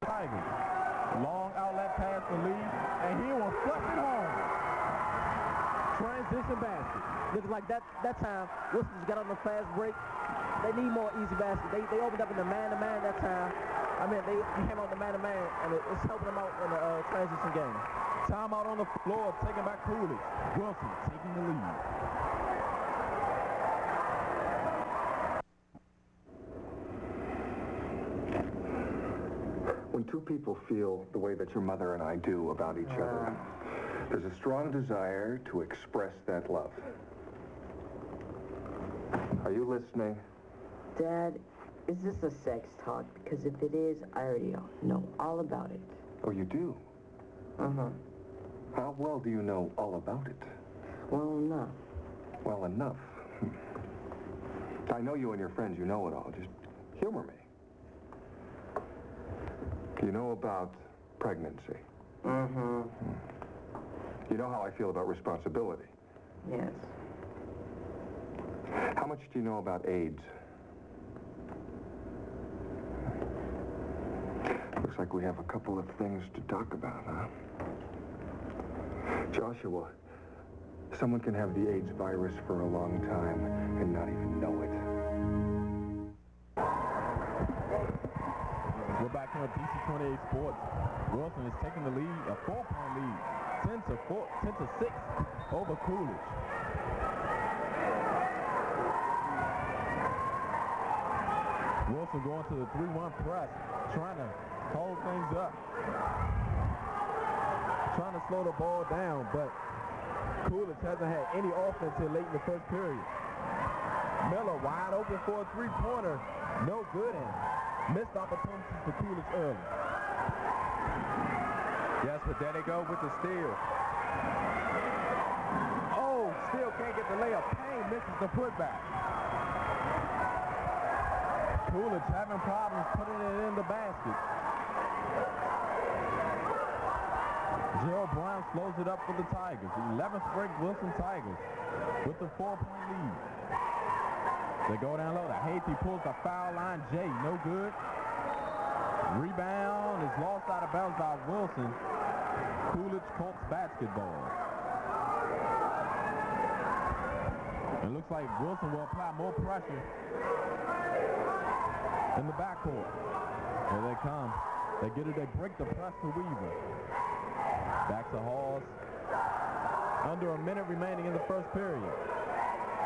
Tigers. Long outlet pass for Lee, and he will flush it home. Transition basket. Looks like that time, Wilson just got on the fast break. They need more easy baskets. They opened up in the man-to-man that time. I mean, they came out the man-to-man, and it's helping them out in the transition game. Timeout on the floor, taken by Coolidge. Wilson taking the lead. When two people feel the way that your mother and I do about each other, there's a strong desire to express that love. Are you listening? Dad, is this a sex talk? Because if it is, I already know all about it. Oh, you do? Uh-huh. How well do you know all about it? Well enough. Well enough. I know you and your friends, you know it all. Just humor me. You know about pregnancy? Mm-hmm. You know how I feel about responsibility? Yes. How much do you know about AIDS? Looks like we have a couple of things to talk about, huh? Joshua, someone can have the AIDS virus for a long time and not even know it. We're back here at DC28 Sports. Wilson is taking the lead, a 4-point lead, 10 to 6 over Coolidge. Wilson going to the 3-1 press, trying to hold things up. Trying to slow the ball down, but Coolidge hasn't had any offense here late in the first period. Miller wide open for a three-pointer. No good, and missed opportunities for Coolidge early. Yes, but there they go with the steal. Oh, still can't get the layup. Payne misses the putback. Coolidge having problems putting it in the basket. Gerald Brown slows it up for the Tigers. 11th straight Wilson Tigers with the 4-point lead. They go down low. Haiti pulls the foul line. Jay, no good. Rebound is lost out of bounds by Wilson. Coolidge Colts basketball. It looks like Wilson will apply more pressure in the backcourt. Here they come. They get it. They break the press to Weaver. Back to Halls. Under a minute remaining in the first period.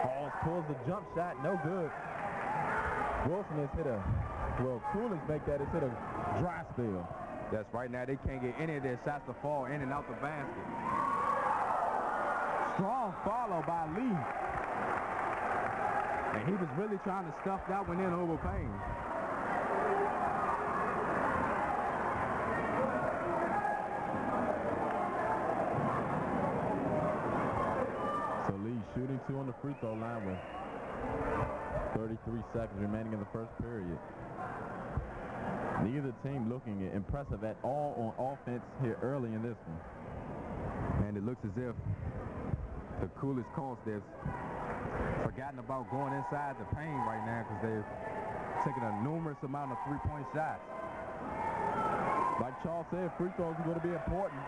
Halls pulls the jump shot. No good. Wilson has hit a, well, Coolidge make that. Has hit a dry spell. That's right. Now they can't get any of their shots to fall in and out the basket. Strong follow by Lee. And he was really trying to stuff that one in over Payne. So Lee shooting 2 on the free throw line with 33 seconds remaining in the first period. Neither team looking impressive at all on offense here early in this one. And it looks as if the Coolidge Colts, they've forgotten about going inside the paint right now because they've taken a numerous amount of three-point shots. Like Charles said, free throws are going to be important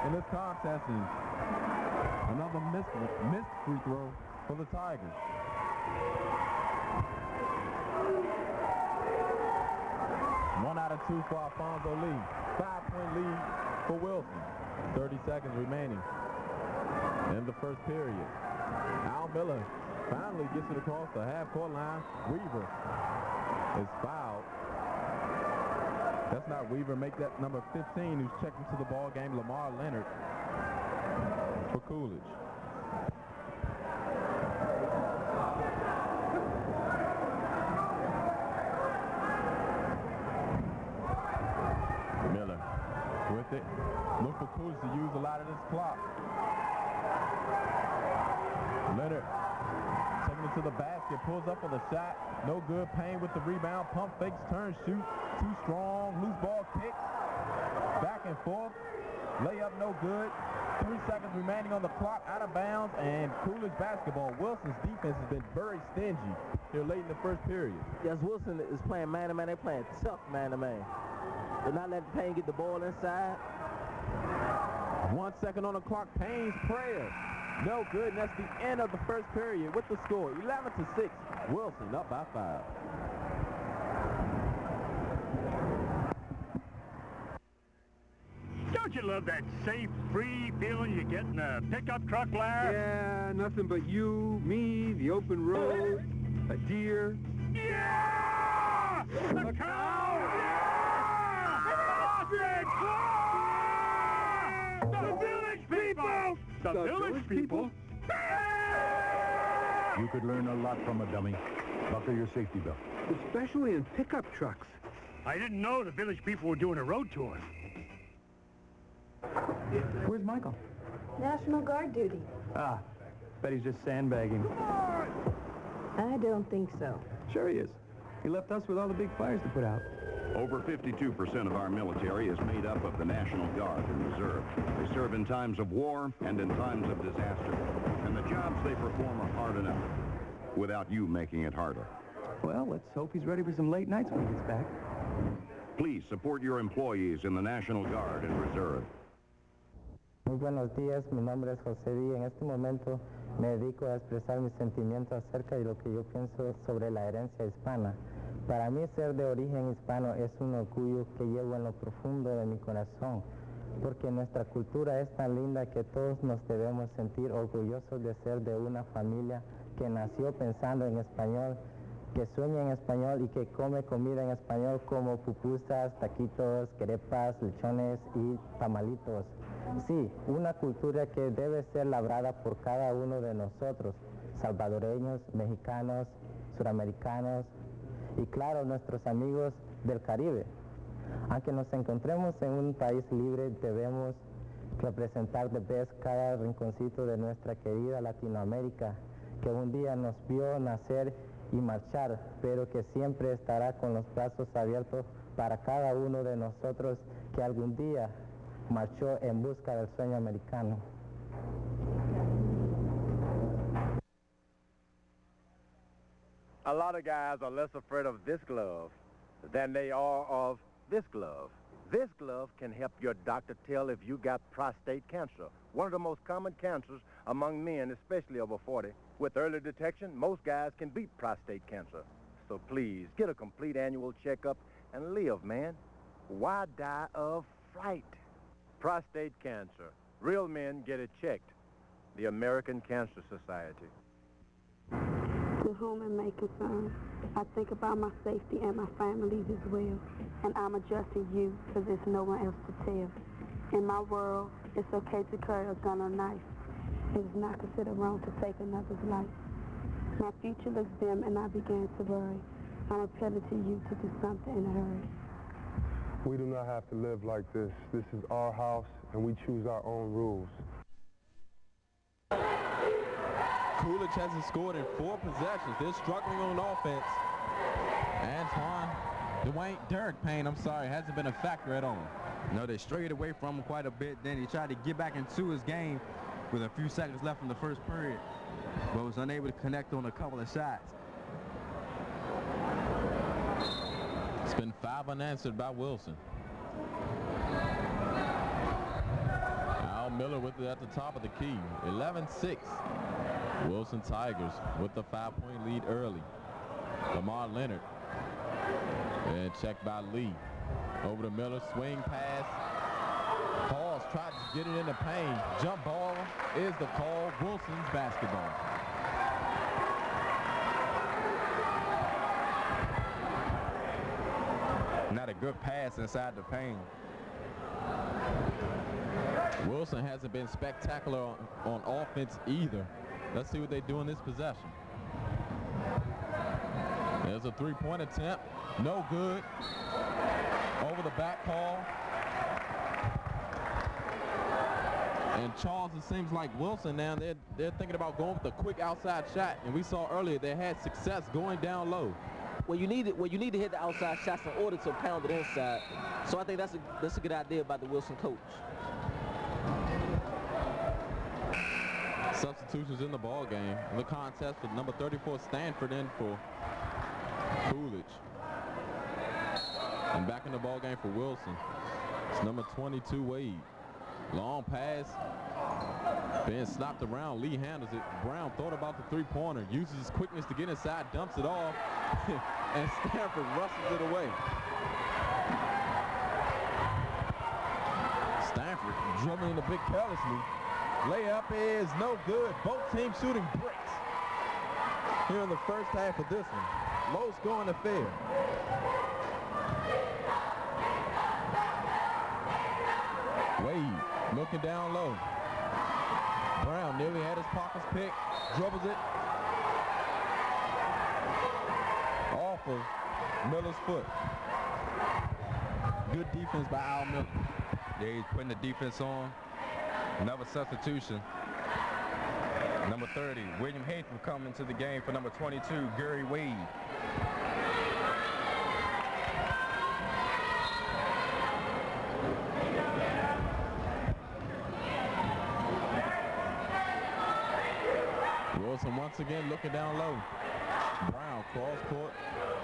in this contest. And another missed free throw for the Tigers. One out of 2 for Alfonso Lee. 5-point lead for Wilson. 30 seconds remaining in the first period. Al Miller finally gets it across the half-court line. Weaver is fouled. That's not Weaver. Make that number 15 who's checked into the ball game, Lamar Leonard, for Coolidge. Miller with it. Look for Coolidge to use a lot of this clock. Leonard taking it to the basket, pulls up for the shot. No good. Payne with the rebound. Pump fakes, turn, shoot. Too strong. Loose ball kick. Back and forth. Layup no good. 3 seconds remaining on the clock. Out of bounds. And Coolidge basketball. Wilson's defense has been very stingy here late in the first period. Yes, Wilson is playing man-to-man. They're playing tough man-to-man. Do not let Payne get the ball inside. 1 second on the clock. Payne's prayer. No good, and that's the end of the first period with the score 11-6. Wilson up by 5. Don't you love that safe, free feeling you get in a pickup truck, Larry? Yeah, nothing but you, me, the open road, a deer. Yeah! A cow! Yeah! The village people! The village people! You could learn a lot from a dummy. Buckle your safety belt. Especially in pickup trucks. I didn't know the village people were doing a road tour. Where's Michael? National Guard duty. Ah, bet he's just sandbagging. I don't think so. Sure he is. He left us with all the big fires to put out. Over 52% of our military is made up of the National Guard and Reserve. They serve in times of war and in times of disaster. And the jobs they perform are hard enough, without you making it harder. Well, let's hope he's ready for some late nights when he gets back. Please support your employees in the National Guard and Reserve. Muy buenos días, mi nombre es José Díaz. En este momento me dedico a expresar mis sentimientos acerca de lo que yo pienso sobre la herencia hispana. Para mí ser de origen hispano es un orgullo que llevo en lo profundo de mi corazón, porque nuestra cultura es tan linda que todos nos debemos sentir orgullosos de ser de una familia que nació pensando en español, que sueña en español y que come comida en español como pupusas, taquitos, crepas, lechones y tamalitos. Sí, una cultura que debe ser labrada por cada uno de nosotros, salvadoreños, mexicanos, suramericanos y claro, nuestros amigos del Caribe. Aunque nos encontremos en un país libre, debemos representar de vez cada rinconcito de nuestra querida Latinoamérica, que un día nos vio nacer y marchar, pero que siempre estará con los brazos abiertos para cada uno de nosotros que algún día marchó en busca del sueño americano. A lot of guys are less afraid of this glove than they are of this glove. This glove can help your doctor tell if you got prostate cancer, one of the most common cancers among men, especially over 40. With early detection, most guys can beat prostate cancer. So please, get a complete annual checkup and live, man. Why die of fright? Prostate cancer. Real men get it checked. The American Cancer Society. To whom it may concern, I think about my safety and my family's as well. And I'm addressing you because there's no one else to tell. In my world, it's okay to carry a gun or knife. It is not considered wrong to take another's life. My future looks dim and I began to worry. I'm appealing to you to do something in a hurry. We do not have to live like this. This is our house and we choose our own rules. Coolidge hasn't scored in 4 possessions. They're struggling on offense. Derek Payne, hasn't been a factor at all. No, they strayed away from him quite a bit. Then he tried to get back into his game with a few seconds left in the first period, but was unable to connect on a couple of shots. It's been 5 unanswered by Wilson. Al Miller with it at the top of the key. 11-6. Wilson Tigers with the 5-point lead early. Lamar Leonard. And checked by Lee. Over to Miller, swing pass. Pauls tried to get it in the paint. Jump ball is the call. Wilson's basketball. Not a good pass inside the paint. Wilson hasn't been spectacular on offense either. Let's see what they do in this possession. There's a 3-point attempt. No good. Over the back call. And Charles, it seems like Wilson now, they're thinking about going with a quick outside shot. And we saw earlier they had success going down low. Well, you need to hit the outside shots in order to pound it inside. So I think that's a good idea by the Wilson coach. Substitutions in the ball game. In the contest with number 34 Stanford in for Coolidge. And back in the ball game for Wilson. It's number 22, Wade. Long pass. Being slapped around. Lee handles it. Brown thought about the three-pointer. Uses his quickness to get inside. Dumps it off. And Stanford rushes it away. Stanford dribbling the big carelessly. Layup is no good. Both teams shooting bricks here in the first half of this one. Low scoring affair. Wade looking down low. Brown nearly had his pockets picked. Dribbles it. Off of Miller's foot. Good defense by Al Miller. Yeah, he's putting the defense on. Another substitution. Number 30, William Haytham coming to the game for number 22, Gary Wade. Wilson once again looking down low. Brown cross court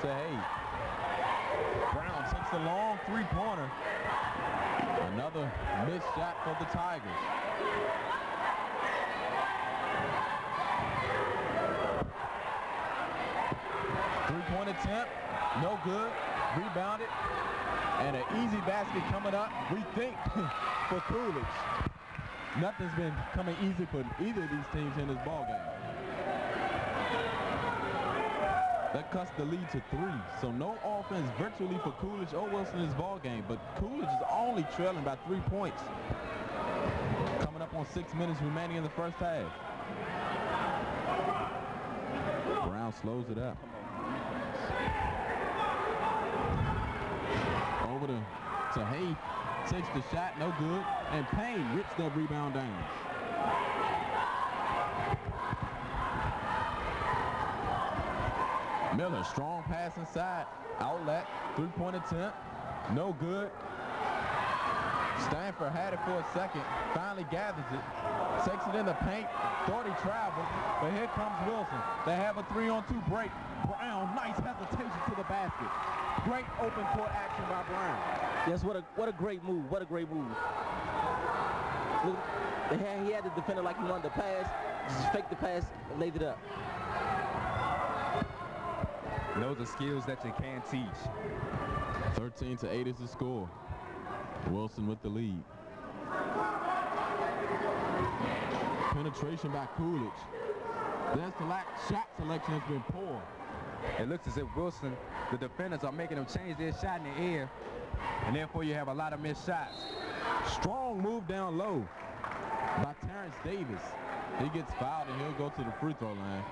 to Hayes. Brown takes the long three-pointer. Another missed shot for the Tigers. Three-point attempt, no good. Rebounded. And an easy basket coming up, we think, for Coolidge. Nothing's been coming easy for either of these teams in this ballgame. That cuts the lead to 3. So no offense virtually for Coolidge or Wilson in this ballgame. But Coolidge is only trailing by 3 points. Coming up on 6 minutes remaining in the first half. Brown slows it up. Over to Hayes. Takes the shot, no good. And Payne rips that rebound down. Miller, strong pass inside. Outlet, three-point attempt. No good. Stanford had it for a second. Finally gathers it. Takes it in the paint. Thought he traveled. But here comes Wilson. They have a 3-on-2 break. Brown, nice hesitation to the basket. Great open court action by Brown. Yes, what a great move. What a great move. Look, he had the defender like he wanted to pass. Just faked the pass and laid it up. Those are skills that you can't teach. 13-8 is the score. Wilson with the lead. Penetration by Coolidge. Their shot selection has been poor. It looks as if Wilson, the defenders are making them change their shot in the air, and therefore you have a lot of missed shots. Strong move down low by Terrence Davis. He gets fouled and he'll go to the free throw line.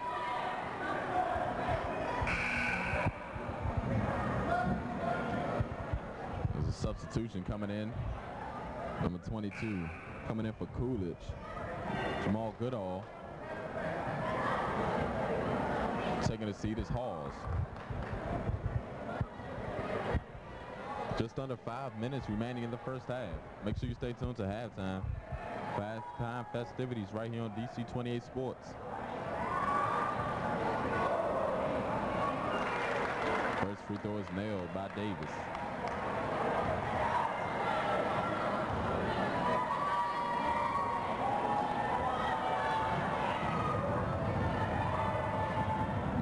There's a substitution coming in. Number 22 coming in for Coolidge. Jamal Goodall. Taking a seat is Halls. Just under 5 minutes remaining in the first half. Make sure you stay tuned to halftime. Fast time festivities right here on DC 28 Sports. First free throw is nailed by Davis.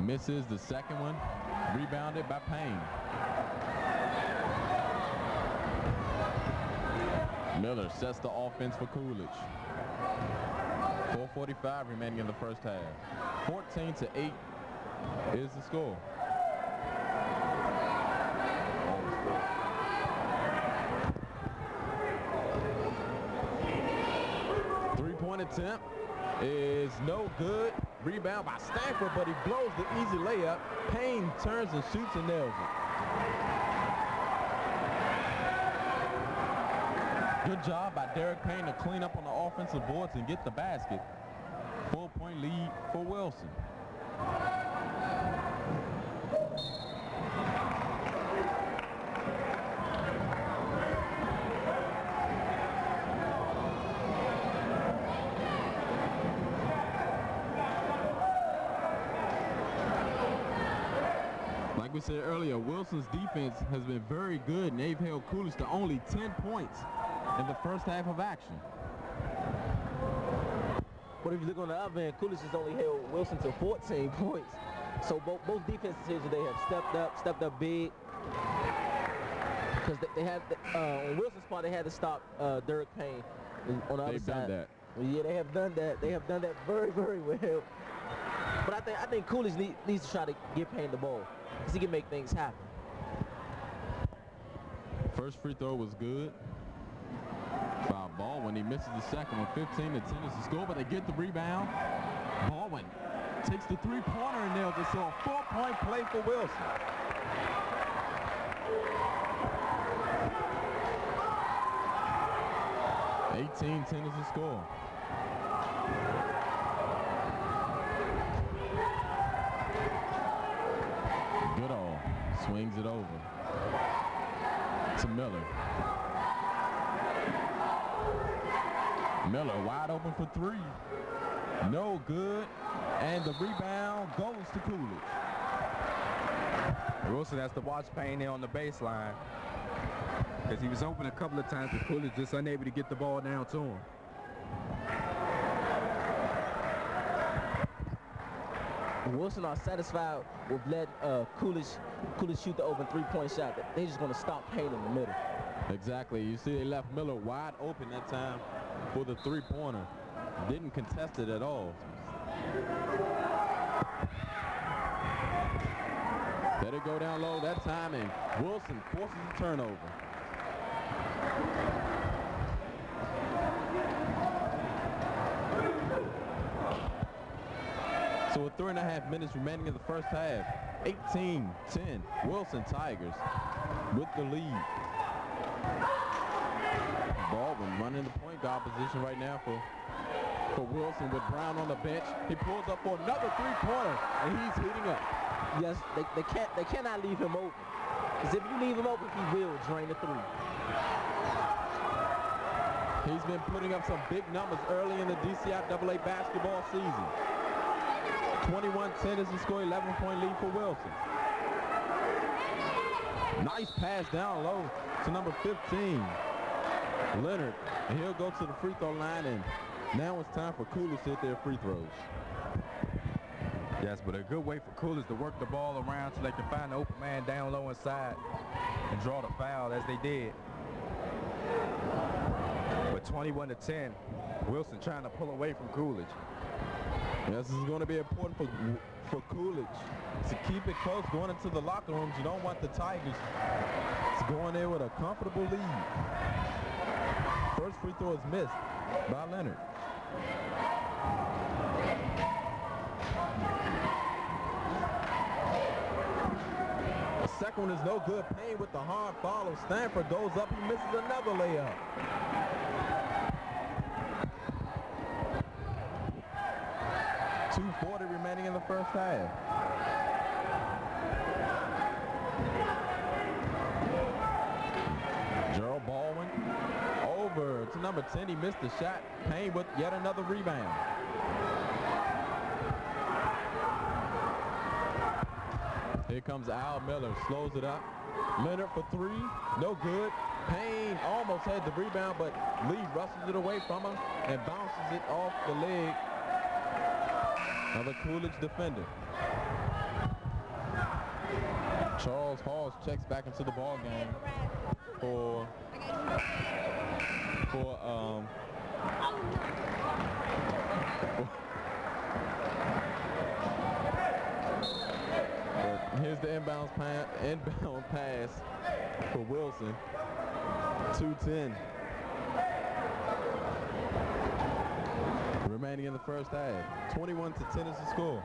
Misses the second one. Rebounded by Payne. Miller sets the offense for Coolidge. 4:45 remaining in the first half. 14-8 is the score. Three-point attempt is no good. Rebound by Stanford, but he blows the easy layup. Payne turns and shoots and nails it. Good job by Derek Payne to clean up on the offensive boards and get the basket. 4-point lead for Wilson. we said earlier, Wilson's defense has been very good, and they've held Coolidge to only 10 points in the first half of action. But if you look on the other end, Coolidge has only held Wilson to 14 points. So both defenses here today have stepped up big. Because they had, on Wilson's part, they had to stop Derek Payne on the other side. They've done that. Yeah, they have done that. They have done that very, very well. But I think Coolidge needs to try to give Payne the ball, because he can make things happen. First free throw was good. Foul Baldwin. He misses the second one. 15 to 10 is the score, but they get the rebound. Baldwin takes the three-pointer and nails it. So a 4-point play for Wilson. $18-10 is the score. Goodall swings it over to Miller. Miller wide open for three. No good. And the rebound goes to Coolidge. Wilson has to watch Payne there on the baseline, because he was open a couple of times, but Coolidge just unable to get the ball down to him. Wilson are satisfied with letting Coolidge shoot the open three-point shot. They're just going to stop Payne in the middle. Exactly. You see they left Miller wide open that time for the three-pointer. Didn't contest it at all. Let it go down low that time, and Wilson forces a turnover. So with 3.5 minutes remaining in the first half, 18-10, Wilson Tigers with the lead. Baldwin running the point guard position right now for Wilson with Brown on the bench. He pulls up for another three-pointer, and he's heating up. Yes, they cannot leave him open. Because if you leave him open, he will drain the three. He's been putting up some big numbers early in the DCIAA basketball season. 21-10 is the score, 11-point lead for Wilson. Nice pass down low to number 15, Leonard. And he'll go to the free throw line, and now it's time for Coolidge to hit their free throws. Yes, but a good way for Coolidge to work the ball around so they can find the open man down low inside and draw the foul as they did. But 21-10, Wilson trying to pull away from Coolidge. This is going to be important for Coolidge to keep it close going into the locker rooms. You don't want the Tigers to go in there with a comfortable lead. First free throw is missed by Leonard. The second one is no good. Payne with the hard follow. Stanford goes up. He misses another layup. .240 remaining in the first half. Gerald Baldwin over to number 10. He missed the shot. Payne with yet another rebound. Here comes Al Miller, slows it up. Leonard for three, no good. Payne almost had the rebound, but Lee wrestles it away from him and bounces it off the leg of the Coolidge defender. Charles Halls checks back into the ball game for here's the inbound pass for Wilson. 2:10 remaining in the first half. 21-10 is the score.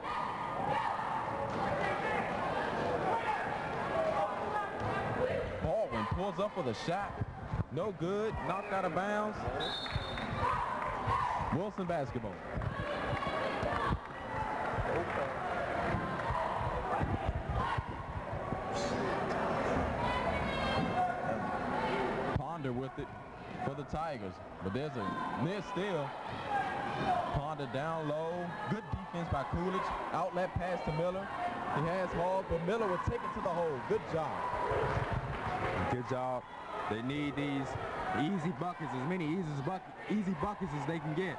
Baldwin pulls up with a shot. No good. Knocked out of bounds. Wilson basketball. Ponder with it for the Tigers, but there's a near steal. Ponder down low. Good defense defense by Coolidge. Outlet pass to Miller. He has Hall, but Miller will take it to the hole. Good job. Good job. They need these easy buckets, as many easy buckets as they can get.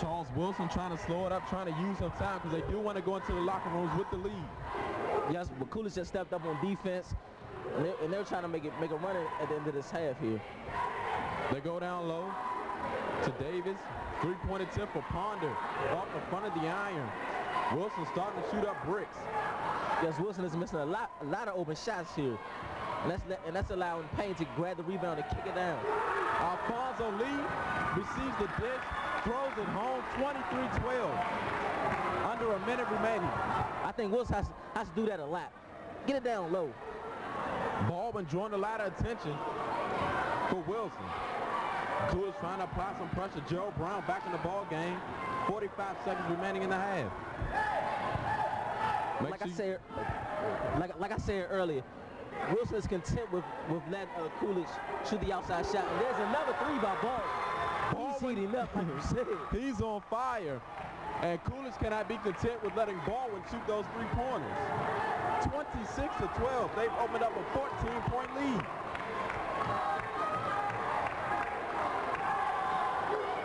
Charles Wilson trying to slow it up, trying to use some time because they do want to go into the locker rooms with the lead. Yes, but Coolidge just stepped up on defense, and they're trying to make a run at the end of this half here. They go down low to Davis. Three-point attempt for Ponder off the front of the iron. Wilson starting to shoot up bricks. Yes, Wilson is missing a lot of open shots here. And that's allowing Payne to grab the rebound and kick it down. Alfonso Lee receives the dish, throws it home, 23-12. Under a minute remaining. I think Wilson has to do that a lot. Get it down low. Baldwin drawing a lot of attention for Wilson. Coolidge trying to apply some pressure. Joe Brown back in the ball game. 45 seconds remaining in the half. Like I said earlier, Wilson is content with letting Coolidge shoot the outside shot. And there's another three by Baldwin. He's heating up, like you said. He's on fire. And Coolidge cannot be content with letting Baldwin shoot those three-pointers. 26-12. They've opened up a 14-point lead.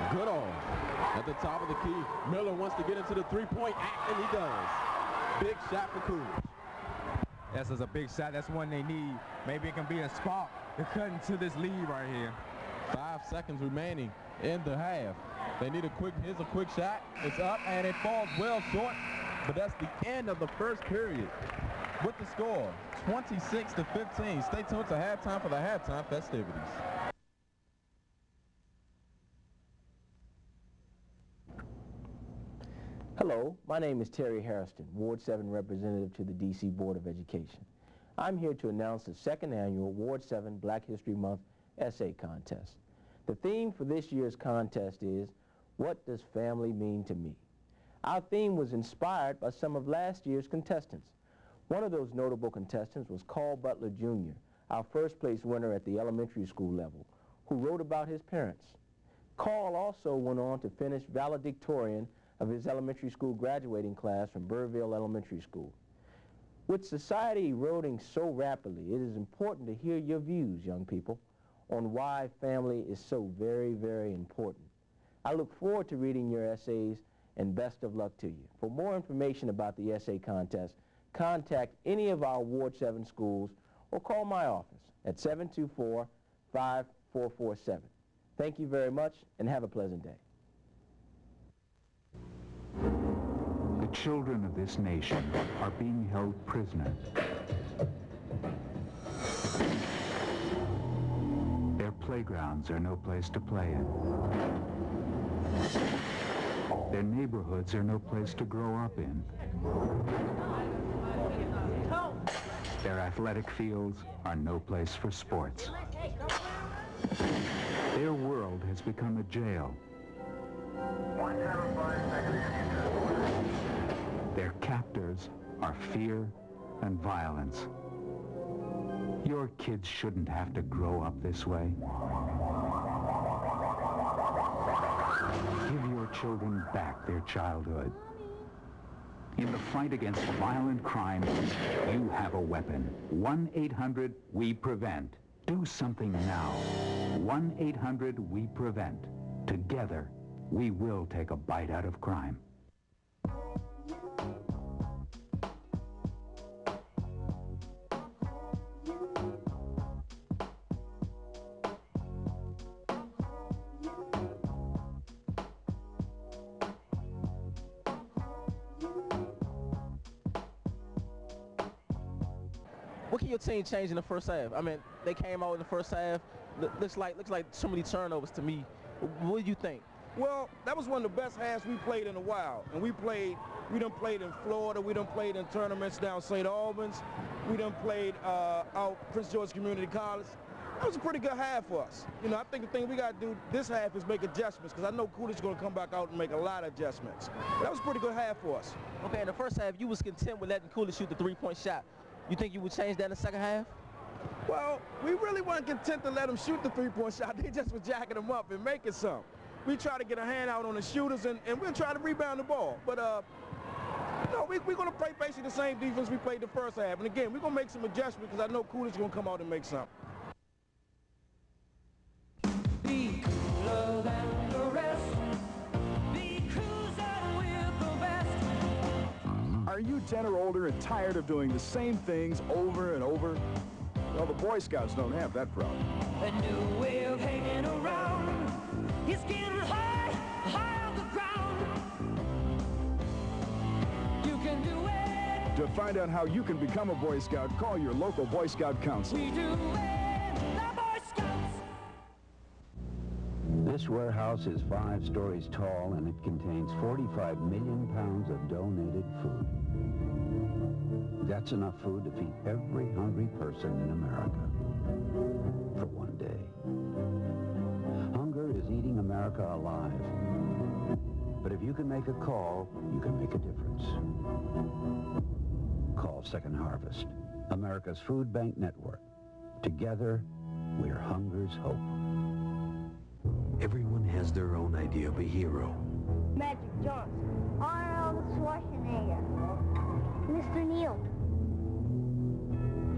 Goodall at the top of the key. Miller wants to get into the three-point act, and he does. Big shot for Coolidge. That's a big shot. That's one they need. Maybe it can be a spark to cut into this lead right here. 5 seconds remaining in the half. They need here's a quick shot. It's up, and it falls well short. But that's the end of the first period. With the score, 26-15. Stay tuned to halftime for the halftime festivities. Hello, my name is Terry Harrison, Ward 7 representative to the D.C. Board of Education. I'm here to announce the second annual Ward 7 Black History Month essay contest. The theme for this year's contest is, what does family mean to me? Our theme was inspired by some of last year's contestants. One of those notable contestants was Carl Butler Jr., our first place winner at the elementary school level, who wrote about his parents. Carl also went on to finish valedictorian of his elementary school graduating class from Burrville Elementary School. With society eroding so rapidly, it is important to hear your views, young people, on why family is so very, very important. I look forward to reading your essays, and best of luck to you. For more information about the essay contest, contact any of our Ward 7 schools or call my office at 724-5447. Thank you very much, and have a pleasant day. The children of this nation are being held prisoner. Their playgrounds are no place to play in. Their neighborhoods are no place to grow up in. Their athletic fields are no place for sports. Their world has become a jail. Their captors are fear and violence. Your kids shouldn't have to grow up this way. Give your children back their childhood. In the fight against violent crime, you have a weapon. 1-800-WE-PREVENT. Do something now. 1-800-WE-PREVENT. Together, we will take a bite out of crime. What can your team change in the first half? I mean, they came out in the first half. Looks like so many turnovers to me. What do you think? Well, that was one of the best halves we played in a while. And we done played in Florida. We done played in tournaments down St. Albans. We done played out Prince George Community College. That was a pretty good half for us. You know, I think the thing we got to do this half is make adjustments, because I know Coolidge is going to come back out and make a lot of adjustments. But that was a pretty good half for us. Okay, in the first half, you was content with letting Coolidge shoot the three-point shot. You think you would change that in the second half? Well, we really weren't content to let them shoot the three-point shot. They just were jacking them up and making some. we try to get a hand out on the shooters, and we'll try to rebound the ball. But, no, we're going to play basically the same defense we played the first half. And again, we're going to make some adjustments because I know Coolidge is going to come out and make something. Be cooler than the rest. Be cruising with the best. Are you 10 or older and tired of doing the same things over and over? Well, the Boy Scouts don't have that problem. A new way of hanging around. It's getting high, high on the ground. You can do it. To find out how you can become a Boy Scout, call your local Boy Scout council. We do it, the Boy Scouts. This warehouse is 5 stories tall, and it contains 45 million pounds of donated food. That's enough food to feed every hungry person in America for one day. Hunger is eating America alive. But if you can make a call, you can make a difference. Call Second Harvest, America's food bank network. Together, we're hunger's hope. Everyone has their own idea of a hero. Magic Johnson. Arnold Schwarzenegger. Mr. Neal.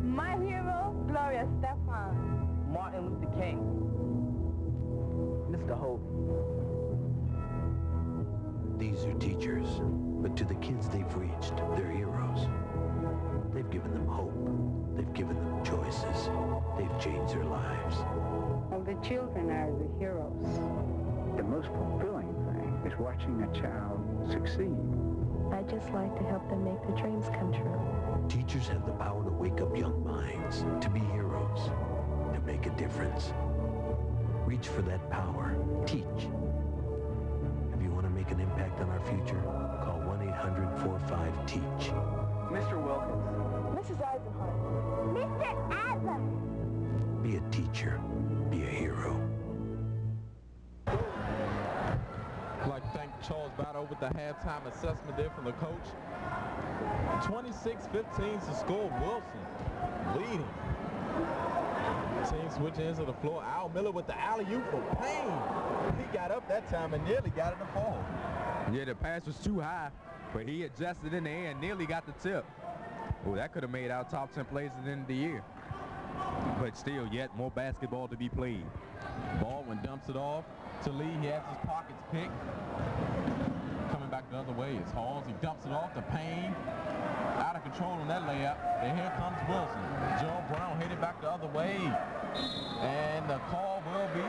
My hero, Gloria Stefan. Martin Luther King. Mr. Hope. These are teachers, but to the kids they've reached, they're heroes. They've given them hope. They've given them choices. They've changed their lives. Well, the children are the heroes. The most fulfilling thing is watching a child succeed. I just like to help them make their dreams come true. Teachers have the power to wake up young minds, to be heroes, to make a difference. Reach for that power. Teach. If you want to make an impact on our future, call 1-800-45-TEACH. Mr. Wilkins. Mrs. Eisenhart. Mr. Adams. Be a teacher. Be a hero. I'd like to thank Charles Battle with the halftime assessment there from the coach. 26-15 to score. Wilson leading. Team switch ends of the floor. Al Miller with the alley-oop for Payne. He got up that time and nearly got it to fall. Yeah, the pass was too high, but he adjusted in the air and nearly got the tip. Oh, that could have made our top 10 plays at the end of the year. But still, yet more basketball to be played. Baldwin dumps it off to Lee. He has his pockets picked. Coming back the other way is Halls. He dumps it off to Payne. Out of control on that layup. And here comes Wilson. Joe Brown headed back the other way. And the call will be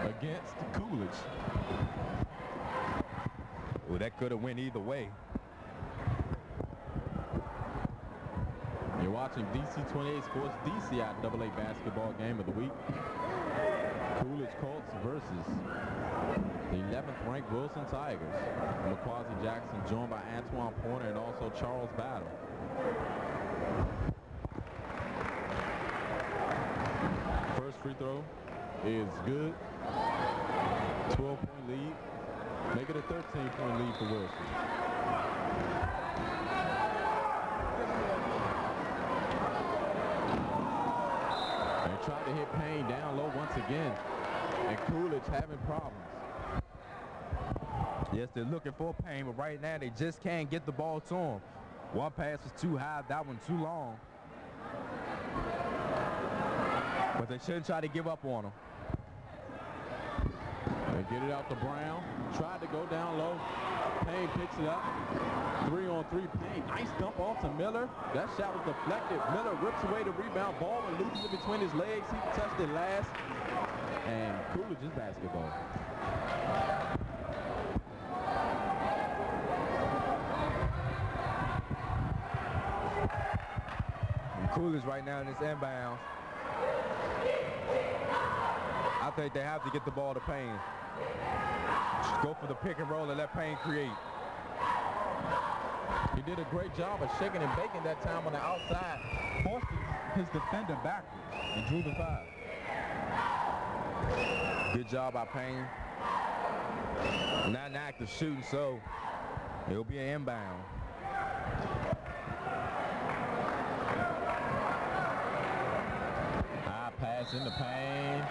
against Coolidge. Well, that could have went either way. You're watching DC 28 Sports DCIAA basketball game of the week. Coolidge Colts versus the 11th ranked Wilson Tigers. McQuasi Jackson joined by Antoine Porter and also Charles Battle. First free throw is good. 12-point lead. Make it a 13-point lead for Wilson. They tried to hit Payne down low once again. And Coolidge having problems. Yes, they're looking for Payne, but right now they just can't get the ball to him. One pass was too high, that one too long. But they shouldn't try to give up on him. They get it out to Brown. Tried to go down low. Payne picks it up. 3-on-3 Payne. Nice dump off to Miller. That shot was deflected. Miller rips away the rebound. Baldwin loses it between his legs. He touched it last. And Coolidge's basketball. And Coolidge right now in this inbound. I think they have to get the ball to Payne. Just go for the pick and roll and let Payne create. He did a great job of shaking and baking that time on the outside. Forced his defender backwards and drew the foul. Good job by Payne. Not an active shooting, so it'll be an inbound. High pass pass in the paint.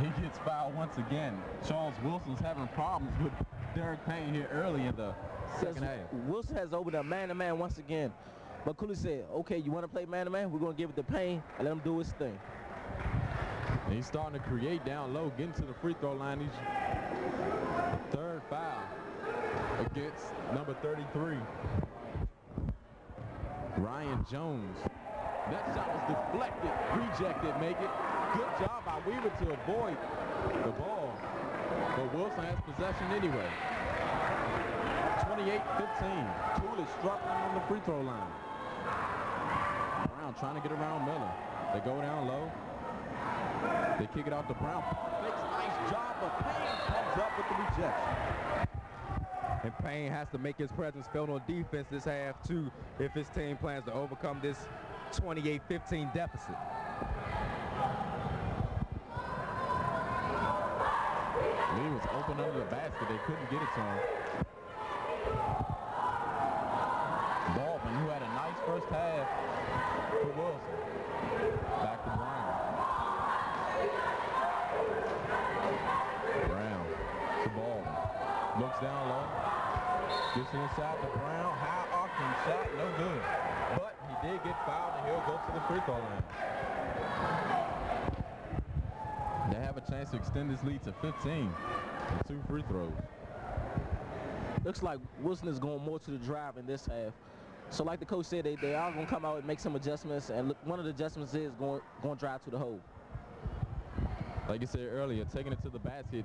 He gets fouled once again. Charles Wilson's having problems with Derek Payne here early in the second half. Wilson has opened up man-to-man once again. But Coolidge said, okay, you want to play man-to-man? We're going to give it to Payne and let him do his thing. And he's starting to create down low, getting to the free throw line. He's third foul against number 33, Ryan Jones. That shot was deflected, rejected, make it. Good job by Weaver to avoid the ball. But Wilson has possession anyway. 28-15. Coolidge struggling on the free throw line. Brown trying to get around Miller. They go down low. They kick it out to Brown. Makes a nice job, but Payne comes up with the rejection. And Payne has to make his presence felt on defense this half, too, if his team plans to overcome this 28-15 deficit. Lee was open under the basket. They couldn't get it to him. Baldwin, who had a nice first half for Wilson. Back to Brown. Brown to Baldwin. Looks down low. Gets inside to Brown. High arcing shot, no good. But he did get fouled, and he'll go to the free throw line. They have a chance to extend this lead to 15 with 2 free throws. Looks like Wilson is going more to the drive in this half. So like the coach said, they are going to come out and make some adjustments. And look, one of the adjustments is going to drive to the hole. Like you said earlier, taking it to the basket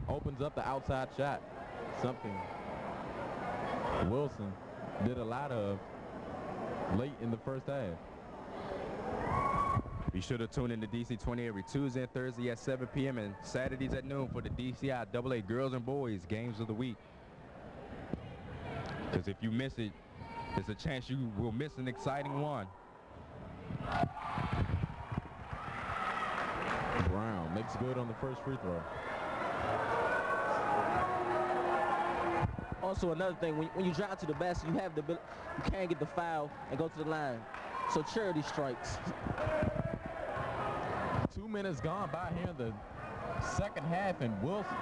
opens up the outside shot. Something Wilson did a lot of late in the first half. Be sure to tune in to DC 20 every Tuesday and Thursday at 7 p.m. and Saturdays at noon for the DCI AA Girls and Boys Games of the Week. Because if you miss it, there's a chance you will miss an exciting one. Brown makes good on the first free throw. Also, another thing, when you drive to the basket, you have the ability, you can't get the foul and go to the line. So charity strikes. 2 minutes gone by here in the second half, and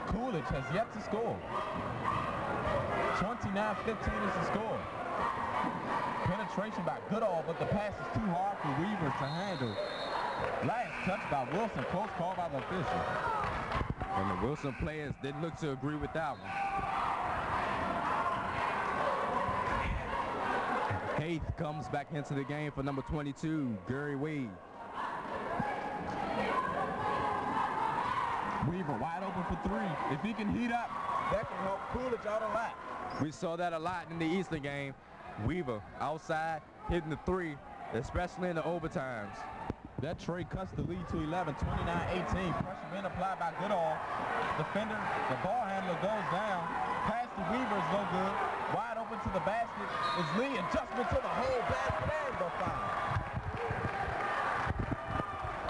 Coolidge has yet to score. 29-15 is the score. Penetration by Goodall, but the pass is too hard for Weaver to handle. Last touch by Wilson, close call by the official. And the Wilson players didn't look to agree with that one. Haith comes back into the game for number 22, Gary Wade. Weaver wide open for 3. If he can heat up, that can help Coolidge out a lot. We saw that a lot in the Eastern game. Weaver outside, hitting the 3, especially in the overtimes. That trade cuts the lead to 11, 29-18. Pressure being applied by Goodall. Defender, the ball handler goes down. Pass to Weaver is no good. Wide open to the basket is Lee. Adjustment to the whole basket and the foul.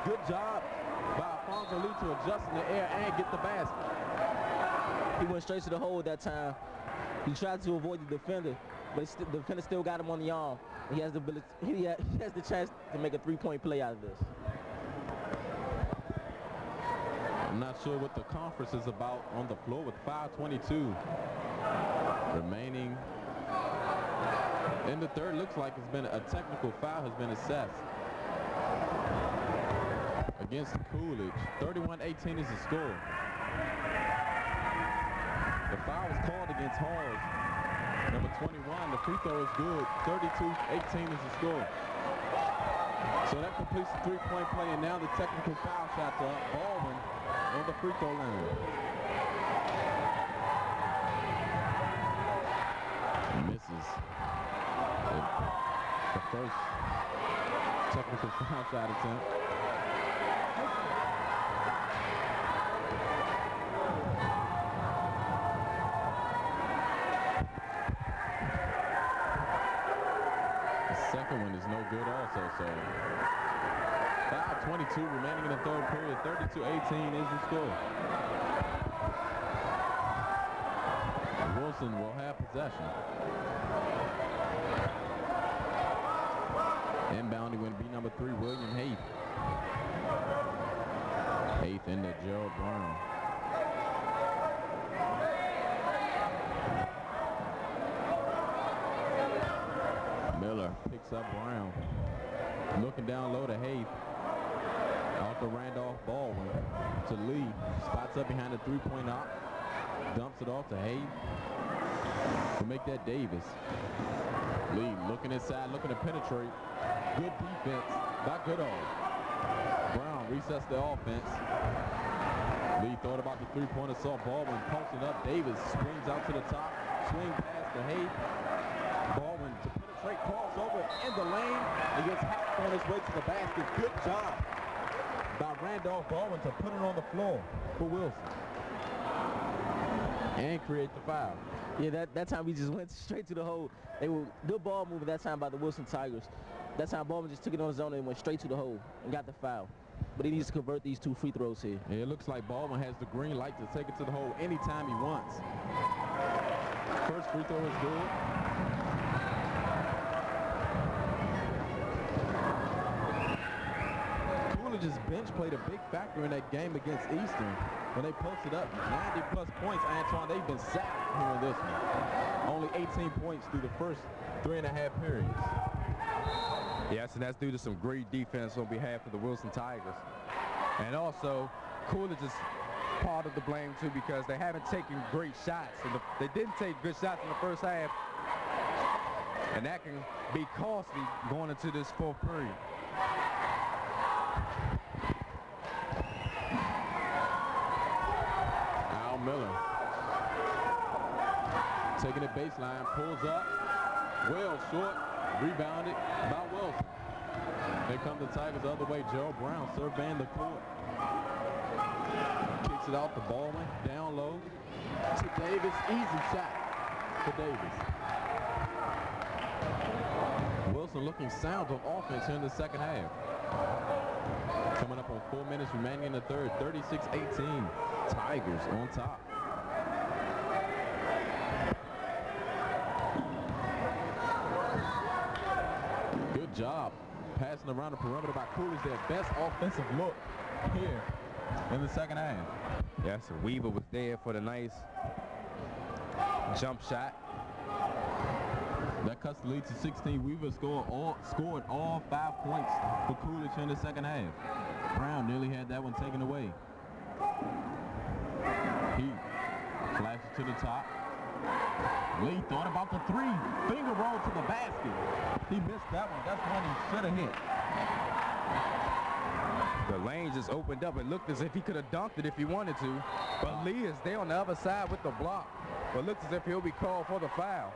Good job by Alfonso Lee to adjust in the air and get the basket. He went straight to the hole that time. He tried to avoid the defender, but the defender still got him on the arm. He has the ability, he has the chance to make a 3-point play out of this. I'm not sure what the conference is about on the floor with 5:22 remaining in the third. Looks like it's been a technical foul has been assessed against Coolidge. 31-18 is the score. The foul was called against Halls. Number 21, the free throw is good. 32-18 is the score. So that completes the 3-point play, and now the technical foul shots up. Baldwin on the free throw line. Misses the first technical foul shot attempt. Second one is no good also, so 5:22 remaining in the third period. 32-18 is the score. Wilson will have possession. Inbounding will be number 3, William Haith. Eighth into Gerald Brown. Miller picks up Brown. Looking down low to Hayes. Off the Randolph Baldwin to Lee. Spots up behind the three-point arc. Dumps it off to Hayes. To make that Davis. Lee looking inside, looking to penetrate. Good defense by Goodall. Brown resets the offense. Lee thought about the three-pointer, saw Baldwin posting up. Davis swings out to the top. Swing pass to Hayes. Baldwin to penetrate, crossover in the lane, and gets hacked on his way to the basket. Good job by Randolph Baldwin to put it on the floor for Wilson. And create the foul. Yeah, that time we just went straight to the hole. They were good ball movement that time by the Wilson Tigers. That time Baldwin just took it on his own and went straight to the hole and got the foul. But he needs to convert these 2 free throws here. Yeah, it looks like Baldwin has the green light to take it to the hole anytime he wants. First free throw is good. Coolidge's bench played a big factor in that game against Eastern. When they posted up 90-plus points, Antoine, they've been sacked here in this one. Only 18 points through the first 3.5 periods. Yes, and that's due to some great defense on behalf of the Wilson Tigers. And also, Coolidge is part of the blame, too, because they haven't taken great shots. And they didn't take good shots in the first half. And that can be costly going into this fourth period. Miller taking it baseline, pulls up, well short, rebounded by Wilson. Here come the Tigers the other way. Gerald Brown surveying the court. Kicks it out to Baldwin, down low to Davis. Easy shot for Davis. Wilson looking sound on offense here in the second half. Coming up on 4 minutes remaining in the third, 36-18. Tigers on top. Good job passing around the perimeter by Coolidge. Their best offensive look here in the second half. Yes, and Weaver was there for the nice jump shot. That cuts the lead to 16. Weaver scored all 5 points for Coolidge in the second half. Brown nearly had that one taken away. He flashes to the top. Lee thought about the three. Finger roll to the basket. He missed that one. That's one he should have hit. The lane just opened up. It looked as if he could have dunked it if he wanted to. But Lee is there on the other side with the block. But looks as if he'll be called for the foul.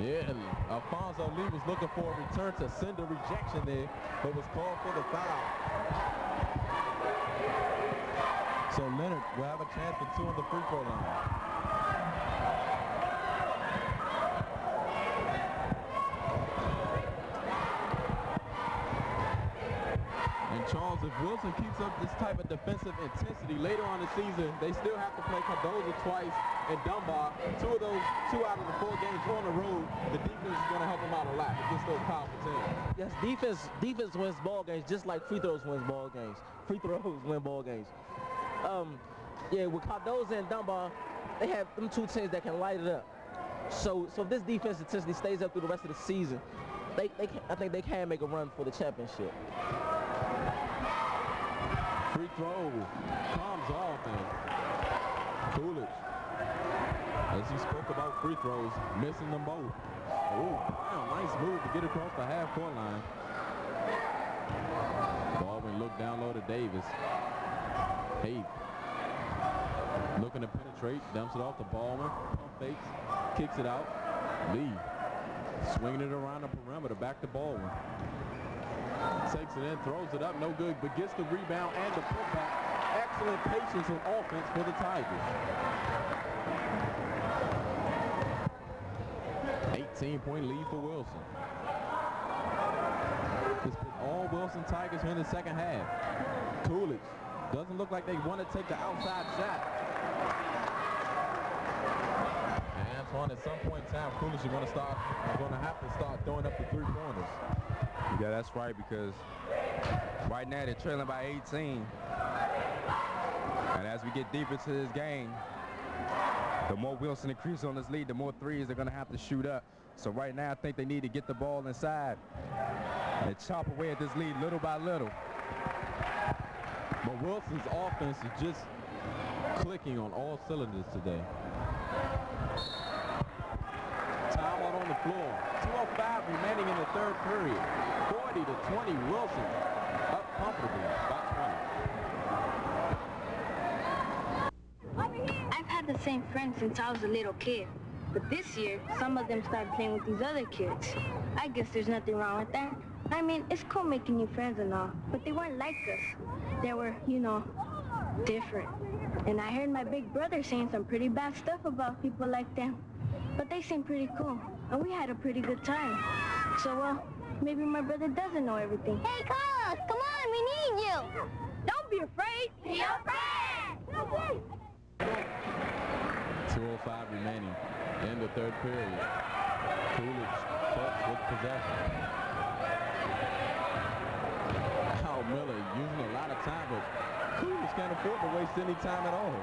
Yeah, Alfonso Lee was looking for a return to send a rejection there, but was called for the foul. So Leonard will have a chance for 2 on the free throw line. And Charles, if Wilson keeps up this type of defensive intensity later on in the season, they still have to play Cardozo twice and Dunbar. 2 out of the 4 games on the road. The defense is going to help them out a lot against those powerful teams. Yes, defense wins ball games just like free throws wins ball games. Free throws win ball games. Yeah, with Cardozo and Dunbar, they have them 2 teams that can light it up. So if this defense intensity stays up through the rest of the season, I think they can make a run for the championship. Free throw comes off, and Coolidge, as he spoke about free throws, missing them both. Oh, wow, nice move to get across the half-court line. Baldwin looked down low to Davis. Hayes looking to penetrate, dumps it off to Baldwin, pump fakes, kicks it out. Lee swinging it around the perimeter, back to Baldwin. Takes it in, throws it up, no good, but gets the rebound and the putback. Excellent patience and offense for the Tigers. 18-point lead for Wilson. It's been all Wilson Tigers here in the second half. Coolidge doesn't look like they want to take the outside shot. And Antoine, at some point in time, Coolidge is going to have to start throwing up the 3-pointers. Yeah, that's right, because right now they're trailing by 18. as we get deep into this game, the more Wilson increases on this lead, the more threes they're going to have to shoot up. So right now, I think they need to get the ball inside and chop away at this lead little by little. But Wilson's offense is just clicking on all cylinders today. Timeout on the floor. 2:05 remaining in the third period. 40-20 Wilson up comfortably by 20. I've had the same friends since I was a little kid. But this year, some of them started playing with these other kids. I guess there's nothing wrong with that. I mean, it's cool making new friends and all, but they weren't like us. They were, you know, different. And I heard my big brother saying some pretty bad stuff about people like them. But they seemed pretty cool, and we had a pretty good time. So, well, maybe my brother doesn't know everything. Hey, Carlos, come on, we need you. Don't be afraid. Be a friend. 2:05 remaining in the third period. Coolidge starts with possession. Al Miller using a lot of time, but Coolidge can't afford to waste any time at all.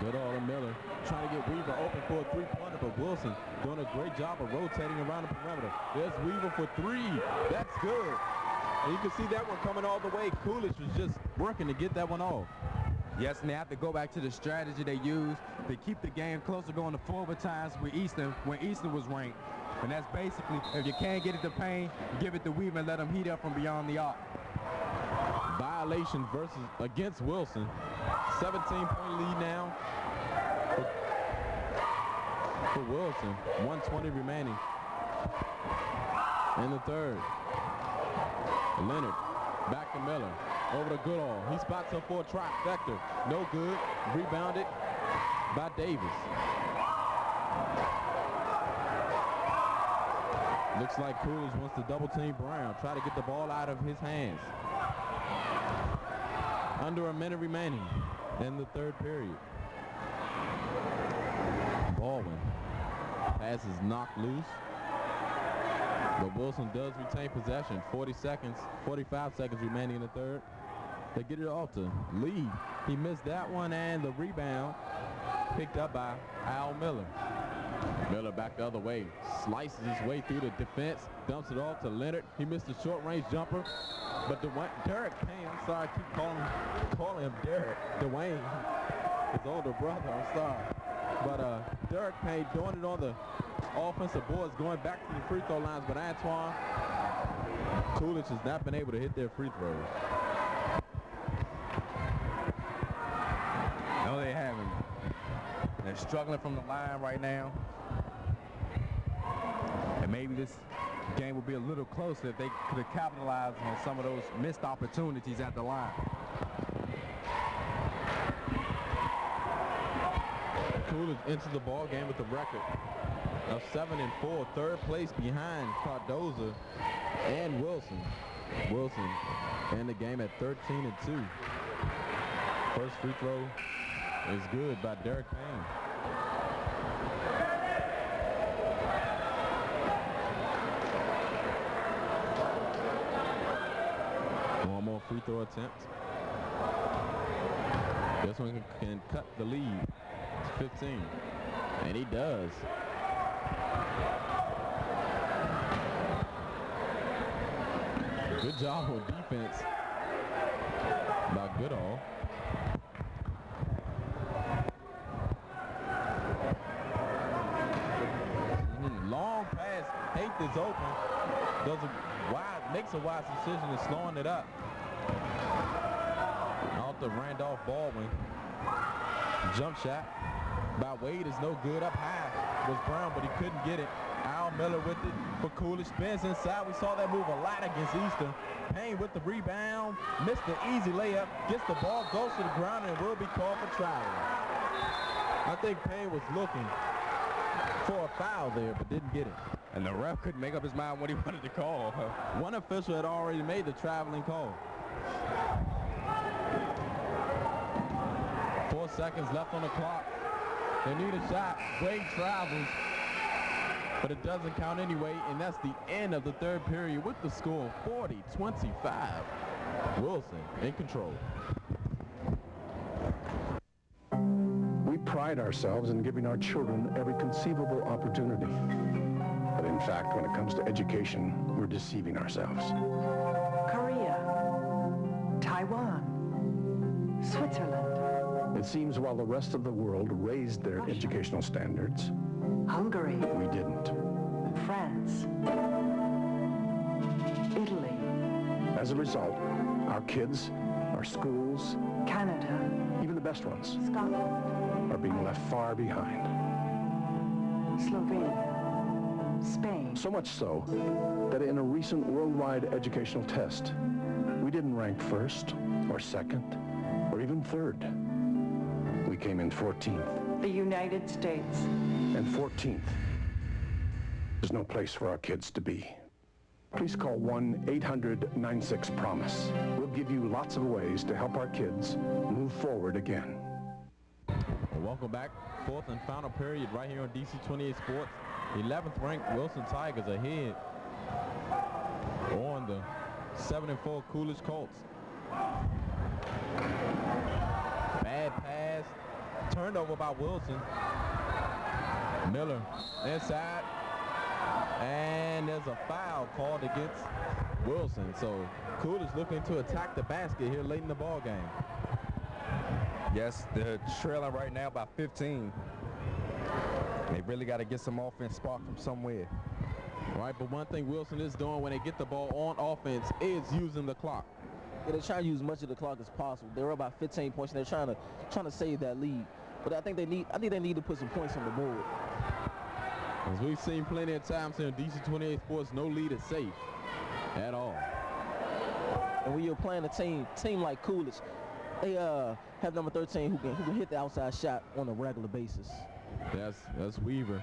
Goodall and Miller trying to get Weaver open for a three-pointer, but Wilson doing a great job of rotating around the perimeter. There's Weaver for three. That's good. And you can see that one coming all the way. Coolidge was just working to get that one off. Yes, and they have to go back to the strategy they used to keep the game closer, going to 4 overtimes with Easton when Easton was ranked. And that's basically, if you can't get it to Payne, give it to Weaver and let him heat up from beyond the arc. Violation against Wilson. 17-point lead now for Wilson. 1:20 remaining in the third. Leonard back to Miller. Over to Goodall. He spots up for a trifecta. No good. Rebounded by Davis. Looks like Coolidge wants to double team Brown. Try to get the ball out of his hands. Under a minute remaining in the third period. Baldwin. Pass is knocked loose. But Wilson does retain possession. 45 seconds remaining in the third. They get it off to Lee. He missed that one, and the rebound picked up by Al Miller. Miller back the other way. Slices his way through the defense. Dumps it off to Leonard. He missed a short-range jumper. But Derek Payne, I'm sorry, I keep calling him Derek. Dwayne, his older brother, I'm sorry. But Derek Payne doing it on the offensive boards, going back to the free throw lines, but Antoine Coolidge has not been able to hit their free throws. No, they haven't. They're struggling from the line right now. And maybe this game would be a little closer if they could have capitalized on some of those missed opportunities at the line. Coolidge enters the ball game with the record of 7-4, third place behind Cardoza and Wilson. Wilson in the game at 13-2. First free throw is good by Derek Payne. One more free throw attempt. This one can cut the lead to 15, and he does. Good job on defense by Goodall. Long pass. Haight is open. Makes a wise decision in slowing it up. Off to Randolph Baldwin. Jump shot by Wade is no good. Up high was Brown, but he couldn't get it. Al Miller with it for Coolidge. Spins inside. We saw that move a lot against Eastern. Payne with the rebound. Missed the easy layup. Gets the ball, goes to the ground, and will be called for traveling. I think Payne was looking for a foul there, but didn't get it. And the ref couldn't make up his mind what he wanted to call. One official had already made the traveling call. 4 seconds left on the clock. They need a shot. Wade travels. but it doesn't count anyway, and that's the end of the third period with the score 40-25. Wilson in control. We pride ourselves in giving our children every conceivable opportunity. But in fact, when it comes to education, we're deceiving ourselves. Korea, Taiwan, Switzerland. It seems while the rest of the world raised their educational standards, Hungary, we didn't. France, Italy. As a result, our kids, our schools, Canada, even the best ones, Scotland, are being left far behind. Slovenia, Spain. So much so that in a recent worldwide educational test, we didn't rank first or second or even third. We came in 14th. The United States. And 14th. There's no place for our kids to be. Please call 1-800-96-PROMISE. We'll give you lots of ways to help our kids move forward again. Well, welcome back. Fourth and final period right here on DC 28 Sports. 11th ranked Wilson Tigers ahead on the 7-4 Coolidge Colts. Bad pass. Turned over by Wilson. Miller inside. And there's a foul called against Wilson. So Coolidge looking to attack the basket here late in the ball game. Yes, they're trailing right now by 15. They really got to get some offense spark from somewhere. Right, but one thing Wilson is doing when they get the ball on offense is using the clock. Yeah, they're trying to use much of the clock as possible. They're about 15 points, and they're trying to save that lead. But I think they need to put some points on the board. As we've seen plenty of times here in DC 28 Sports, no lead is safe at all. And when you're playing a team like Coolidge, they have number 13 who can hit the outside shot on a regular basis. That's Weaver.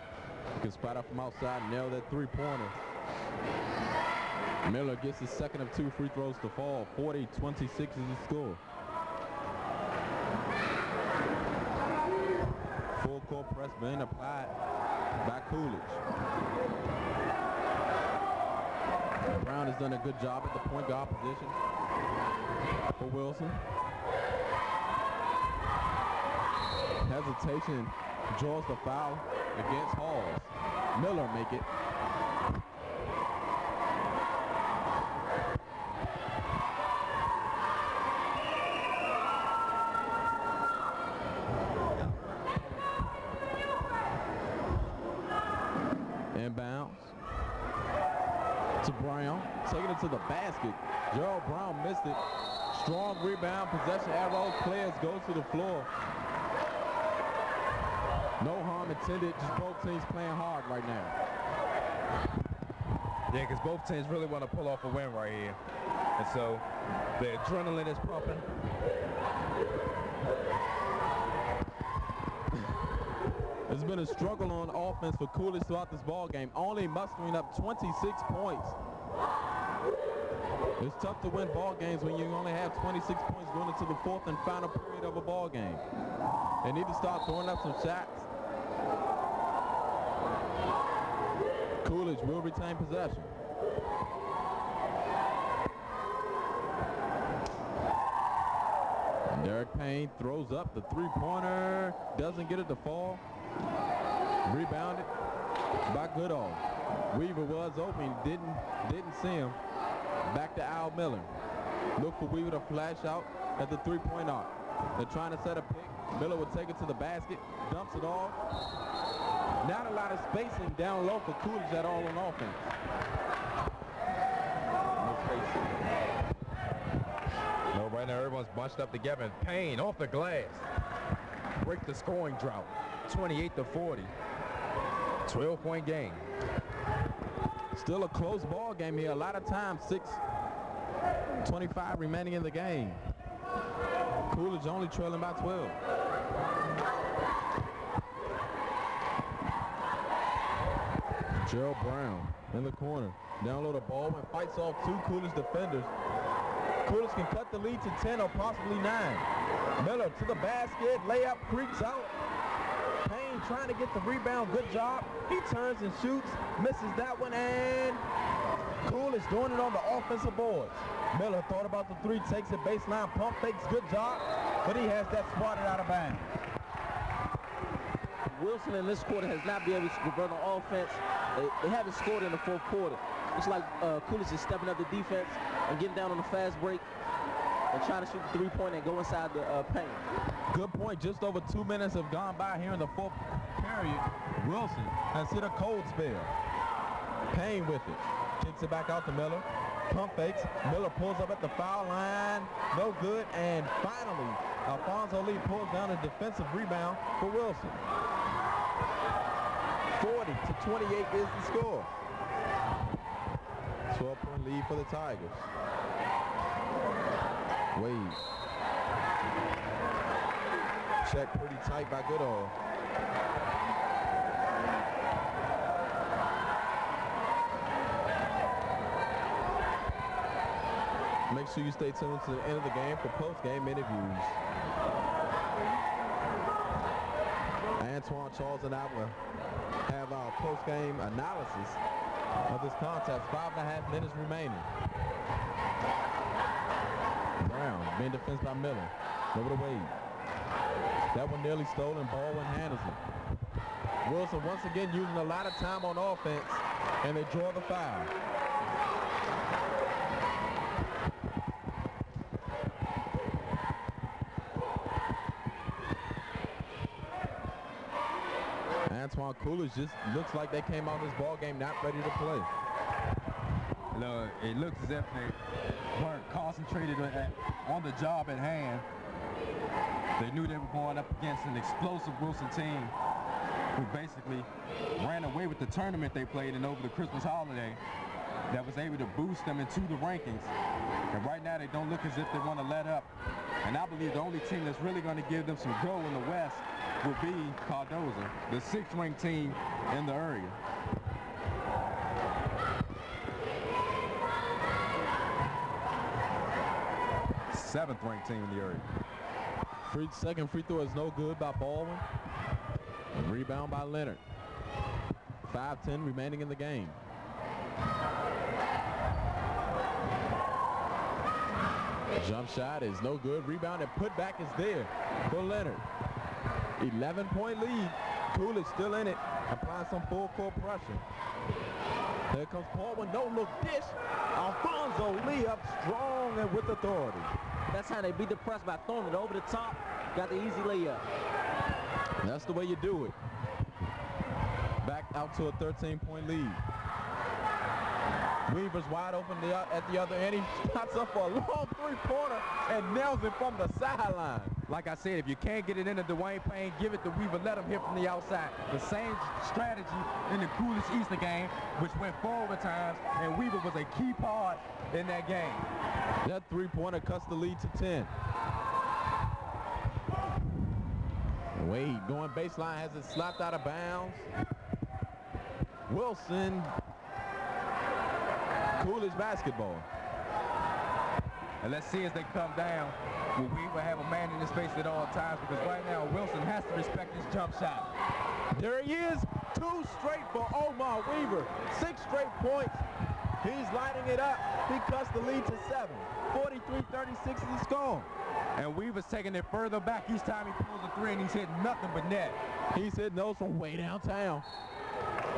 He can spot up from outside and nail that three-pointer. Miller gets his second of 2 free throws to fall. 40-26 is the score. Full court press being applied by Coolidge. Brown has done a good job at the point guard position for Wilson. Hesitation draws the foul against Halls. Miller make it. Inbounds to Brown, taking it to the basket. Gerald Brown missed it. Strong rebound, possession arrow, players go to the floor. No harm intended, just both teams playing hard right now. Yeah, because both teams really want to pull off a win right here. And so the adrenaline is pumping. It's been a struggle on offense for Coolidge throughout this ball game, only mustering up 26 points. It's tough to win ball games when you only have 26 points going into the fourth and final period of a ball game. They need to start throwing up some shots. Coolidge will retain possession. And Derek Payne throws up the three-pointer, doesn't get it to fall. Rebounded by Goodall. Weaver was open, didn't see him. Back to Al Miller. Look for Weaver to flash out at the three-point arc. They're trying to set a pick. Miller will take it to the basket, dumps it off. Not a lot of spacing down low for Coolidge at all on offense. No spacing. No, right now everyone's bunched up together. And Payne off the glass. Break the scoring drought. 28-40. 12-point game. Still a close ball game here. A lot of times, 6:25 remaining in the game. Coolidge only trailing by 12. Gerald Brown in the corner. Down low the ball and fights off 2 Coolidge defenders. Coolidge can cut the lead to 10 or possibly 9. Miller to the basket. Layup creeps out. Payne trying to get the rebound. Good job. He turns and shoots, misses that one, and Coolidge doing it on the offensive boards. Miller thought about the three, takes it baseline, pump fakes, good job, but he has that swatted out of bounds. Wilson in this quarter has not been able to run on offense. They haven't scored in the fourth quarter. It's like Coolidge is stepping up the defense and getting down on the fast break and trying to shoot the three-point and go inside the paint. Good point. Just over 2 minutes have gone by here in the fourth period. Wilson has hit a cold spell. Payne with it. Kicks it back out to Miller. Pump fakes. Miller pulls up at the foul line. No good. And finally, Alfonso Lee pulls down a defensive rebound for Wilson. 40-28 is the score. 12-point lead for the Tigers. Wade. Check pretty tight by Goodall. Make sure you stay tuned to the end of the game for post-game interviews. Antoine, Charles, and I will have our post-game analysis of this contest. 5.5 minutes remaining. Brown being defensed by Miller. Over to Wade. That one nearly stolen. Baldwin handles it. Wilson once again using a lot of time on offense, and they draw the foul. Antoine Coolidge just looks like they came out of this ball game not ready to play. No, it looks as if they weren't concentrated on the job at hand. They knew they were going up against an explosive Wilson team who basically ran away with the tournament they played in over the Christmas holiday that was able to boost them into the rankings. And right now they don't look as if they want to let up. And I believe the only team that's really going to give them some go in the West will be Cardozo, the 6th ranked team in the area. Seventh ranked team in the area. Second free throw is no good by Baldwin. Rebound by Leonard. 5:10 remaining in the game. Jump shot is no good. Rebound and put back is there for Leonard. 11-point lead. Coolidge still in it. Applying some full court pressure. Here comes Baldwin. No look dish. Alfonso Lee up strong and with authority. That's how they beat the press, by throwing it over the top. Got the easy layup. That's the way you do it. Back out to a 13-point lead. Weaver's wide open at the other end. He shots up for a long three-pointer and nails it from the sideline. Like I said, if you can't get it into Dwayne Payne, give it to Weaver. Let him hit from the outside. The same strategy in the Coolidge Easter game, which went 4 overtimes, and Weaver was a key part in that game. That three-pointer cuts the lead to 10. Wade going baseline, has it slapped out of bounds. Wilson. Coolidge basketball. And let's see as they come down. Will Weaver have a man in his face at all times? Because right now Wilson has to respect his jump shot. There he is. 2 straight for Omar Weaver. 6 straight points. He's lighting it up. He cuts the lead to 7. 43-36 is the score. And Weaver's taking it further back each time he pulls a 3, and he's hitting nothing but net. He's hitting those from way downtown.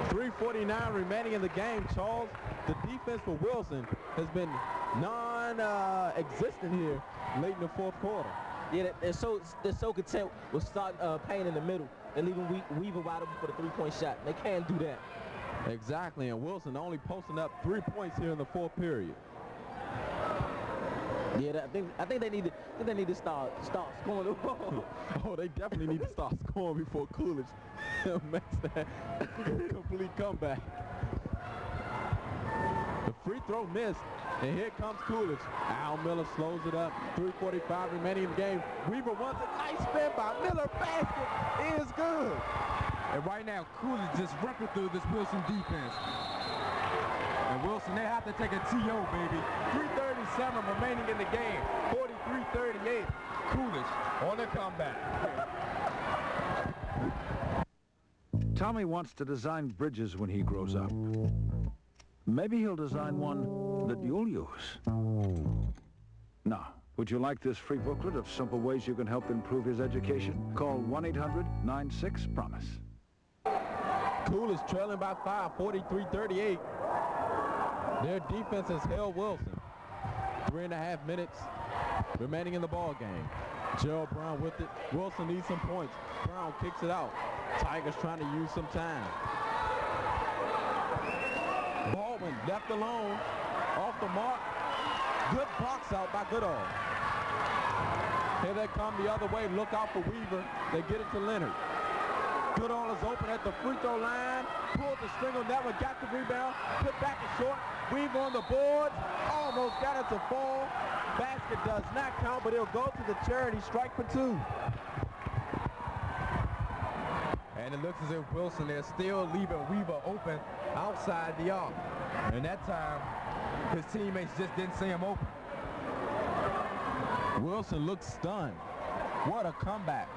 3:49 remaining in the game, Charles. The defense for Wilson has been non-existent here late in the fourth quarter. Yeah, they're so content with starting Payne in the middle and leaving Weaver wide open for the three-point shot. They can't do that. Exactly, and Wilson only posting up 3 points here in the fourth period. Yeah, I think they need to start scoring the ball. Oh, they definitely need to start scoring before Coolidge makes that complete comeback. The free throw missed, and here comes Coolidge. Al Miller slows it up. 3:45 remaining in the game. Weaver wants a nice spin by Miller. Basket is good. And right now, Coolidge just ripping through this Wilson defense. And Wilson, they have to take a TO, baby. 3:37 remaining in the game. 43-38. Coolidge on the comeback. Tommy wants to design bridges when he grows up. Maybe he'll design one that you'll use. Now, would you like this free booklet of simple ways you can help improve his education? Call 1-800-96-PROMISE. Coolidge trailing by 5, 43-38. Their defense has held Wilson. 3.5 minutes remaining in the ball game. Gerald Brown with it. Wilson needs some points. Brown kicks it out. Tigers trying to use some time. Baldwin left alone. Off the mark. Good box out by Goodall. Here they come the other way. Look out for Weaver. They get it to Leonard. Goodall is open at the free throw line. Pulled the string on that one. Got the rebound. Put back a short. Weaver on the boards. Almost got it to fall. Basket does not count, but he'll go to the charity strike for 2. And it looks as if Wilson is still leaving Weaver open outside the arc. And that time, his teammates just didn't see him open. Wilson looks stunned. What a comeback.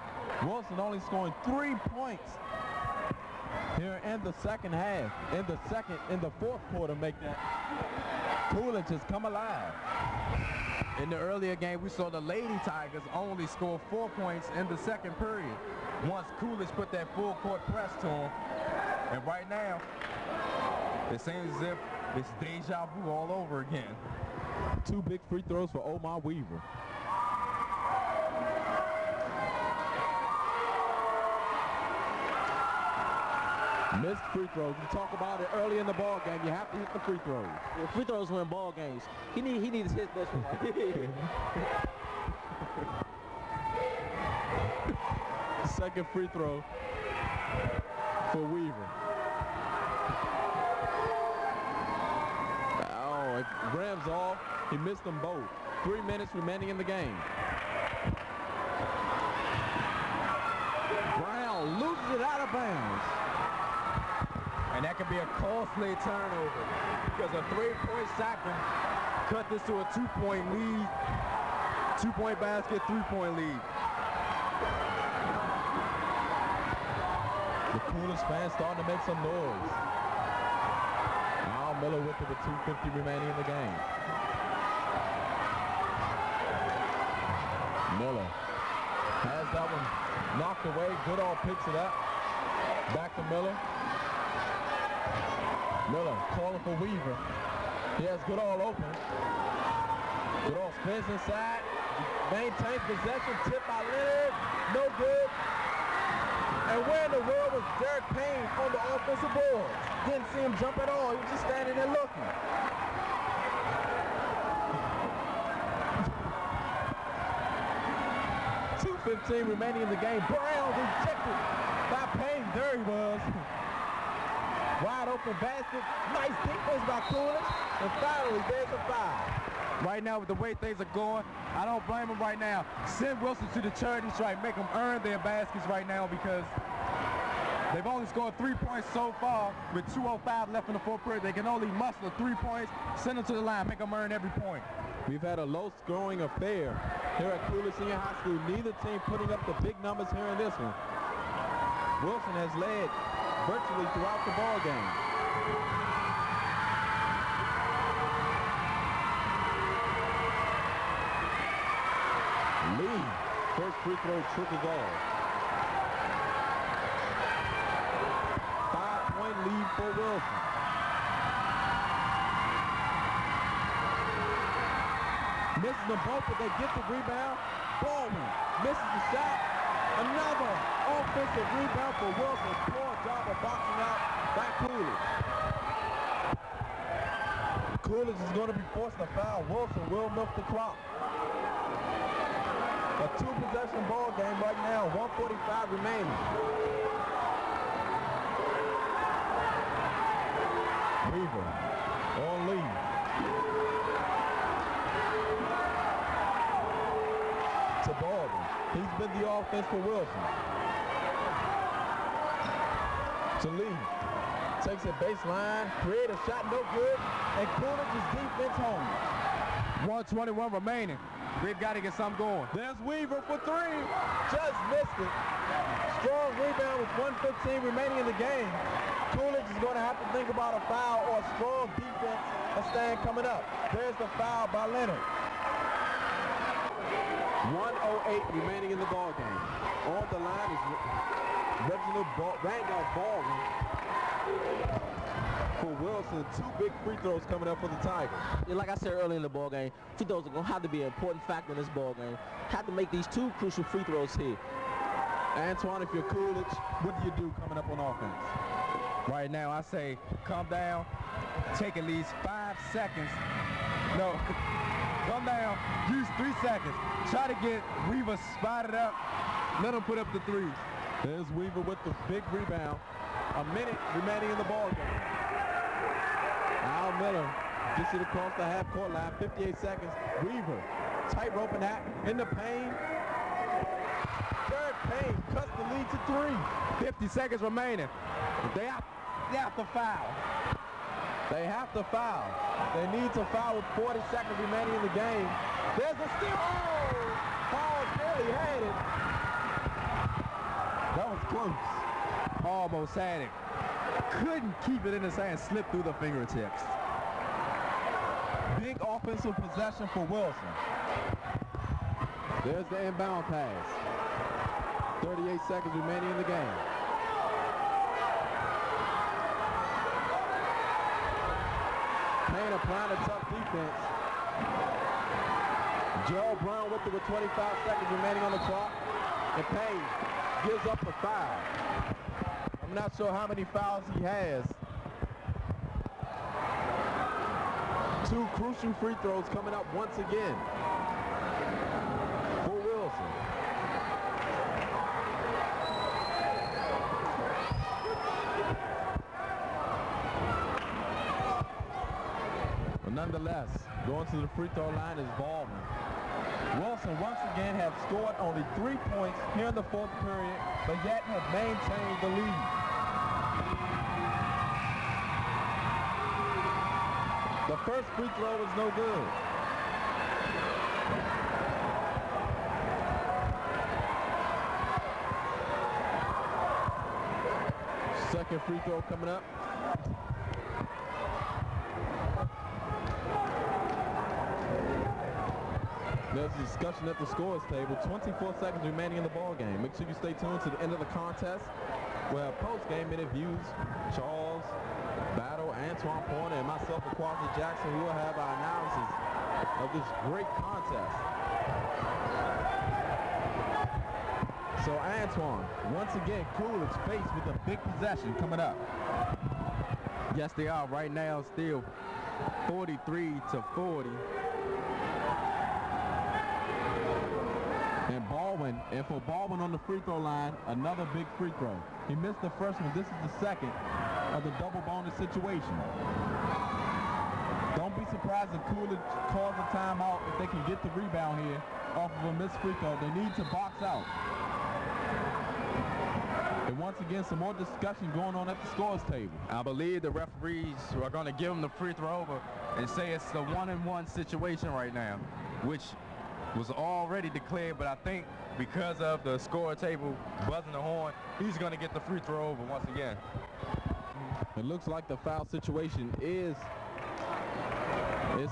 Wilson only scoring 3 points here in the second half. In the fourth quarter, make that. Coolidge has come alive. In the earlier game, we saw the Lady Tigers only score 4 points in the second period once Coolidge put that full court press to him. And right now, it seems as if it's deja vu all over again. 2 big free throws for Omar Weaver. Missed free throws. We talk about it early in the ball game. You have to hit the free throws. Yeah, free throws win ball games. He needs to hit this one. Second free throw for Weaver. Oh, Graham's off. He missed them both. 3 minutes remaining in the game. Brown loses it out of bounds. And that could be a costly turnover because a 3-point shot can cut this to a 2-point lead. 2-point basket, 3-point lead. The Coolidge fans starting to make some noise. Al Miller with it with 2:50 remaining in the game. Miller has that one knocked away. Goodall picks it up. Back to Miller. Miller calling for Weaver. He has Goodall open. Goodall spins inside. Maintains possession. Tip by Leonard. No good. And where in the world was Derek Payne on the offensive board? Didn't see him jump at all. He was just standing there looking. .2:15 remaining in the game. Brown rejected by Payne. There he was. Wide open basket. Nice defense by Coolidge. And finally, there's a foul. Right now, with the way things are going, I don't blame him right now. Send Wilson to the charity strike. Make them earn their baskets right now because they've only scored 3 points so far. With 2:05 left in the fourth period, they can only muster 3 points. Send them to the line. Make them earn every point. We've had a low-scoring affair here at Coolidge Senior High School. Neither team putting up the big numbers here in this one. Wilson has led virtually throughout the ball game. Lee, first free throw trickles off. 5-point lead for Wilson. Misses them both, but they get the rebound. Baldwin misses the shot. Another offensive rebound for Wilson. Poor job of boxing out by Coolidge. Coolidge is going to be forced to foul. Wilson will milk the clock. A 2-possession ball game right now. 1:45 remaining. Weaver on lead. To Baldwin. He's been the offense for Wilson. To Lee. Takes a baseline. Create a shot, no good. And Coolidge's defense home. 1:21 remaining. They've got to get something going. There's Weaver for three. Just missed it. Strong rebound with 1:15 remaining in the game. Coolidge is going to have to think about a foul or a strong defense, a stand coming up. There's the foul by Leonard. 1:08 remaining in the ball game. On the line is Randolph Baldwin for Wilson. Two big free throws coming up for the Tigers. Yeah, like I said earlier in the ball game, free throws are going to have to be an important factor in this ball game. Have to make these two crucial free throws here. Antoine, if you're Coolidge, what do you do coming up on offense? Right now, I say come down, take at least 5 seconds. No, come down, use 3 seconds. Try to get Weaver spotted up. Let him put up the threes. There's Weaver with the big rebound. A minute remaining in the ball game. Al Miller gets it across the half-court line. 58 seconds. Weaver, tight rope and hat in the paint. Jared Payne cuts the lead to 3. 50 seconds remaining. They have to foul. They have to foul. They need to foul with 40 seconds remaining in the game. There's a steal. Oh! Paul barely had it. That was close. Almost had it. Couldn't keep it in his hand. Slipped through the fingertips. Big offensive possession for Wilson. There's the inbound pass. 38 seconds remaining in the game. Payne applying a tough defense. Gerald Brown with it with 25 seconds remaining on the clock. And Payne gives up a foul. I'm not sure how many fouls he has. Two crucial free throws coming up once again for Wilson. But nonetheless, going to the free throw line is Baldwin. Wilson once again have scored only 3 points here in the fourth period, but yet have maintained the lead. The first free throw was no good. Second free throw coming up. There's a discussion at the scores table. 24 seconds remaining in the ball game. Make sure you stay tuned to the end of the contest. We'll have post-game interviews. Charles Battle, Antoine Porter, and myself, Quasi Jackson, who will have our analysis of this great contest. So Antoine, once again, Coolidge faced with a big possession coming up. Yes, they are. Right now, still 43-40. And for Baldwin on the free throw line, another big free throw. He missed the first one. This is the second of the double bonus situation. Don't be surprised if Coolidge calls a timeout if they can get the rebound here off of a missed free throw. They need to box out. And once again, some more discussion going on at the scores table. I believe the referees are going to give him the free throw over and say it's a 1-and-1 situation right now, which was already declared, but I think because of the score table buzzing the horn, he's going to get the free throw over once again. It looks like the foul situation is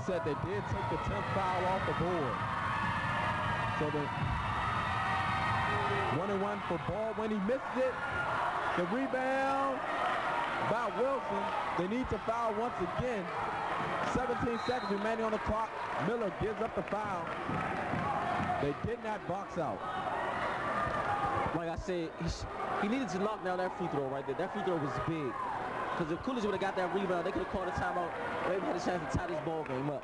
said they did take the 10th foul off the board. So the 1-and-1 for Baldwin. He missed it. The rebound by Wilson. They need to foul once again. 17 seconds remaining on the clock. Miller gives up the foul. They did not box out. Like I said, he needed to knock down that free throw right there. That free throw was big. Because if Coolidge would have got that rebound, they could have called a timeout. Maybe had a chance to tie this ball game up.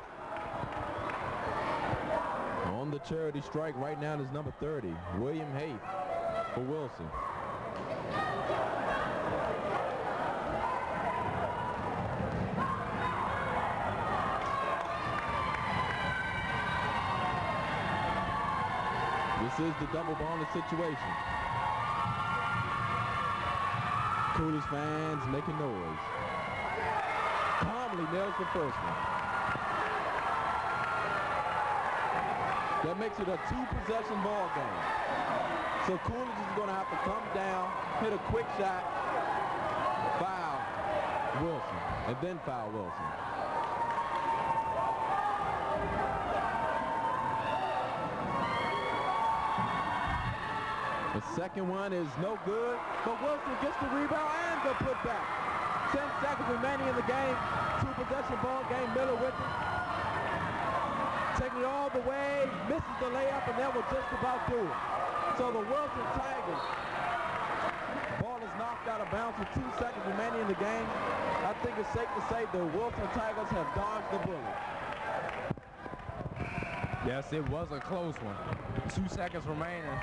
On the charity strike right now is number 30, William Haith for Wilson. This is the double bonus situation. Coolidge fans making noise. Calmly nails the first one. That makes it a two-possession ball game. So Coolidge is going to have to come down, hit a quick shot, foul Wilson, and then foul Wilson. The second one is no good, but Wilson gets the rebound and the putback. 10 seconds remaining in the game. Two-possession ball game. Miller with it. Taking it all the way, misses the layup, and that will just about do it. So the Wilson Tigers, ball is knocked out of bounds with 2 seconds remaining in the game. I think it's safe to say the Wilson Tigers have dodged the bullet. Yes, it was a close one. 2 seconds remaining.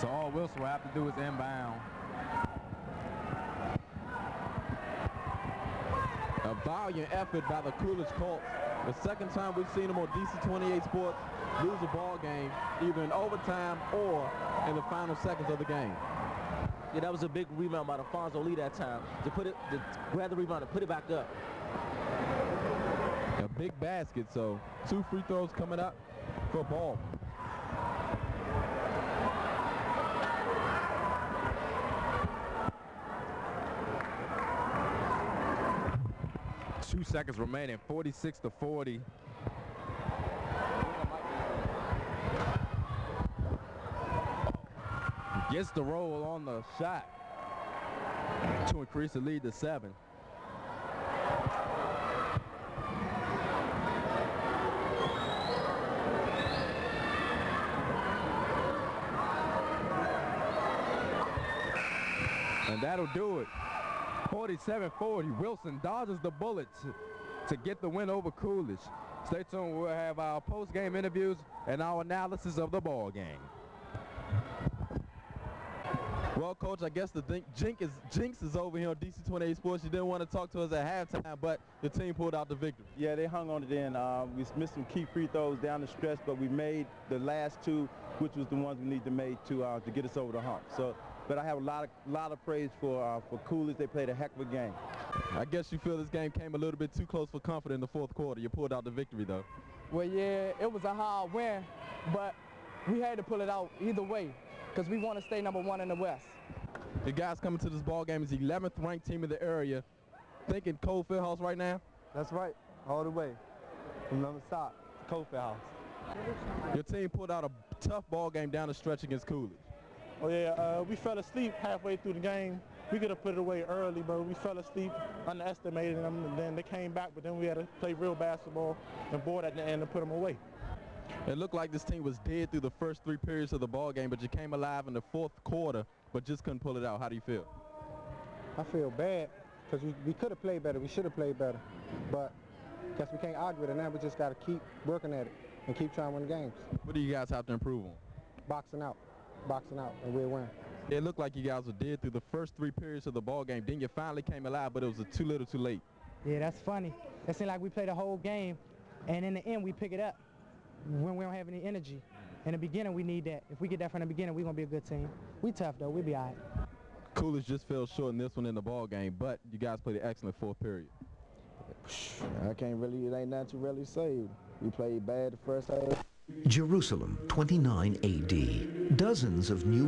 So all Wilson will have to do is inbound. A valiant effort by the Coolidge Colts. The second time we've seen them on DC 28 Sports lose a ball game, either in overtime or in the final seconds of the game. Yeah, that was a big rebound by Alfonso Lee that time. To grab the rebound and put it back up. A big basket, so 2 free throws coming up for ball. Two seconds remaining, 46-40. Gets the roll on the shot to increase the lead to 7. And that'll do it. 47-40. Wilson dodges the bullet to get the win over Coolidge. Stay tuned. We'll have our post-game interviews and our analysis of the ball game. Well, Coach, I guess the jinx is over here on DC 28 Sports. You didn't want to talk to us at halftime, but the team pulled out the victory. Yeah, they hung on it then. We missed some key free throws down the stretch, but we made the last 2, which was the ones we need to make to get us over the hump. So, but I have a lot of praise for Coolidge. They played a heck of a game. I guess you feel this game came a little bit too close for comfort in the 4th quarter. You pulled out the victory, though. Well, yeah, it was a hard win, but we had to pull it out either way because we want to stay #1 in the West. The guys coming to this ball game is the 11th ranked team in the area. Thinking Cole Fieldhouse right now? That's right, all the way. From number top, Cole Fieldhouse. Your team pulled out a tough ball game down the stretch against Coolidge. Oh yeah, we fell asleep halfway through the game. We could have put it away early, but we fell asleep, underestimated them, and then they came back, but then we had to play real basketball and board at the end and put them away. It looked like this team was dead through the first 3 periods of the ball game, but you came alive in the 4th quarter, but just couldn't pull it out. How do you feel? I feel bad because we could have played better. We should have played better, but I guess we can't argue with it now. We just got to keep working at it and keep trying to win games. What do you guys have to improve on? Boxing out, and we'll win. It looked like you guys were dead through the first 3 periods of the ball game. Then you finally came alive, but it was too little too late. Yeah, that's funny. It seemed like we played the whole game, and in the end, we pick it up when we don't have any energy. In the beginning, we need that. If we get that from the beginning, we're going to be a good team. We tough, though. We'll be all right. Coolidge just fell short in this one in the ball game, but you guys played an excellent 4th period. It ain't nothing to really say. We played bad the first half. Jerusalem, 29 AD. Dozens of new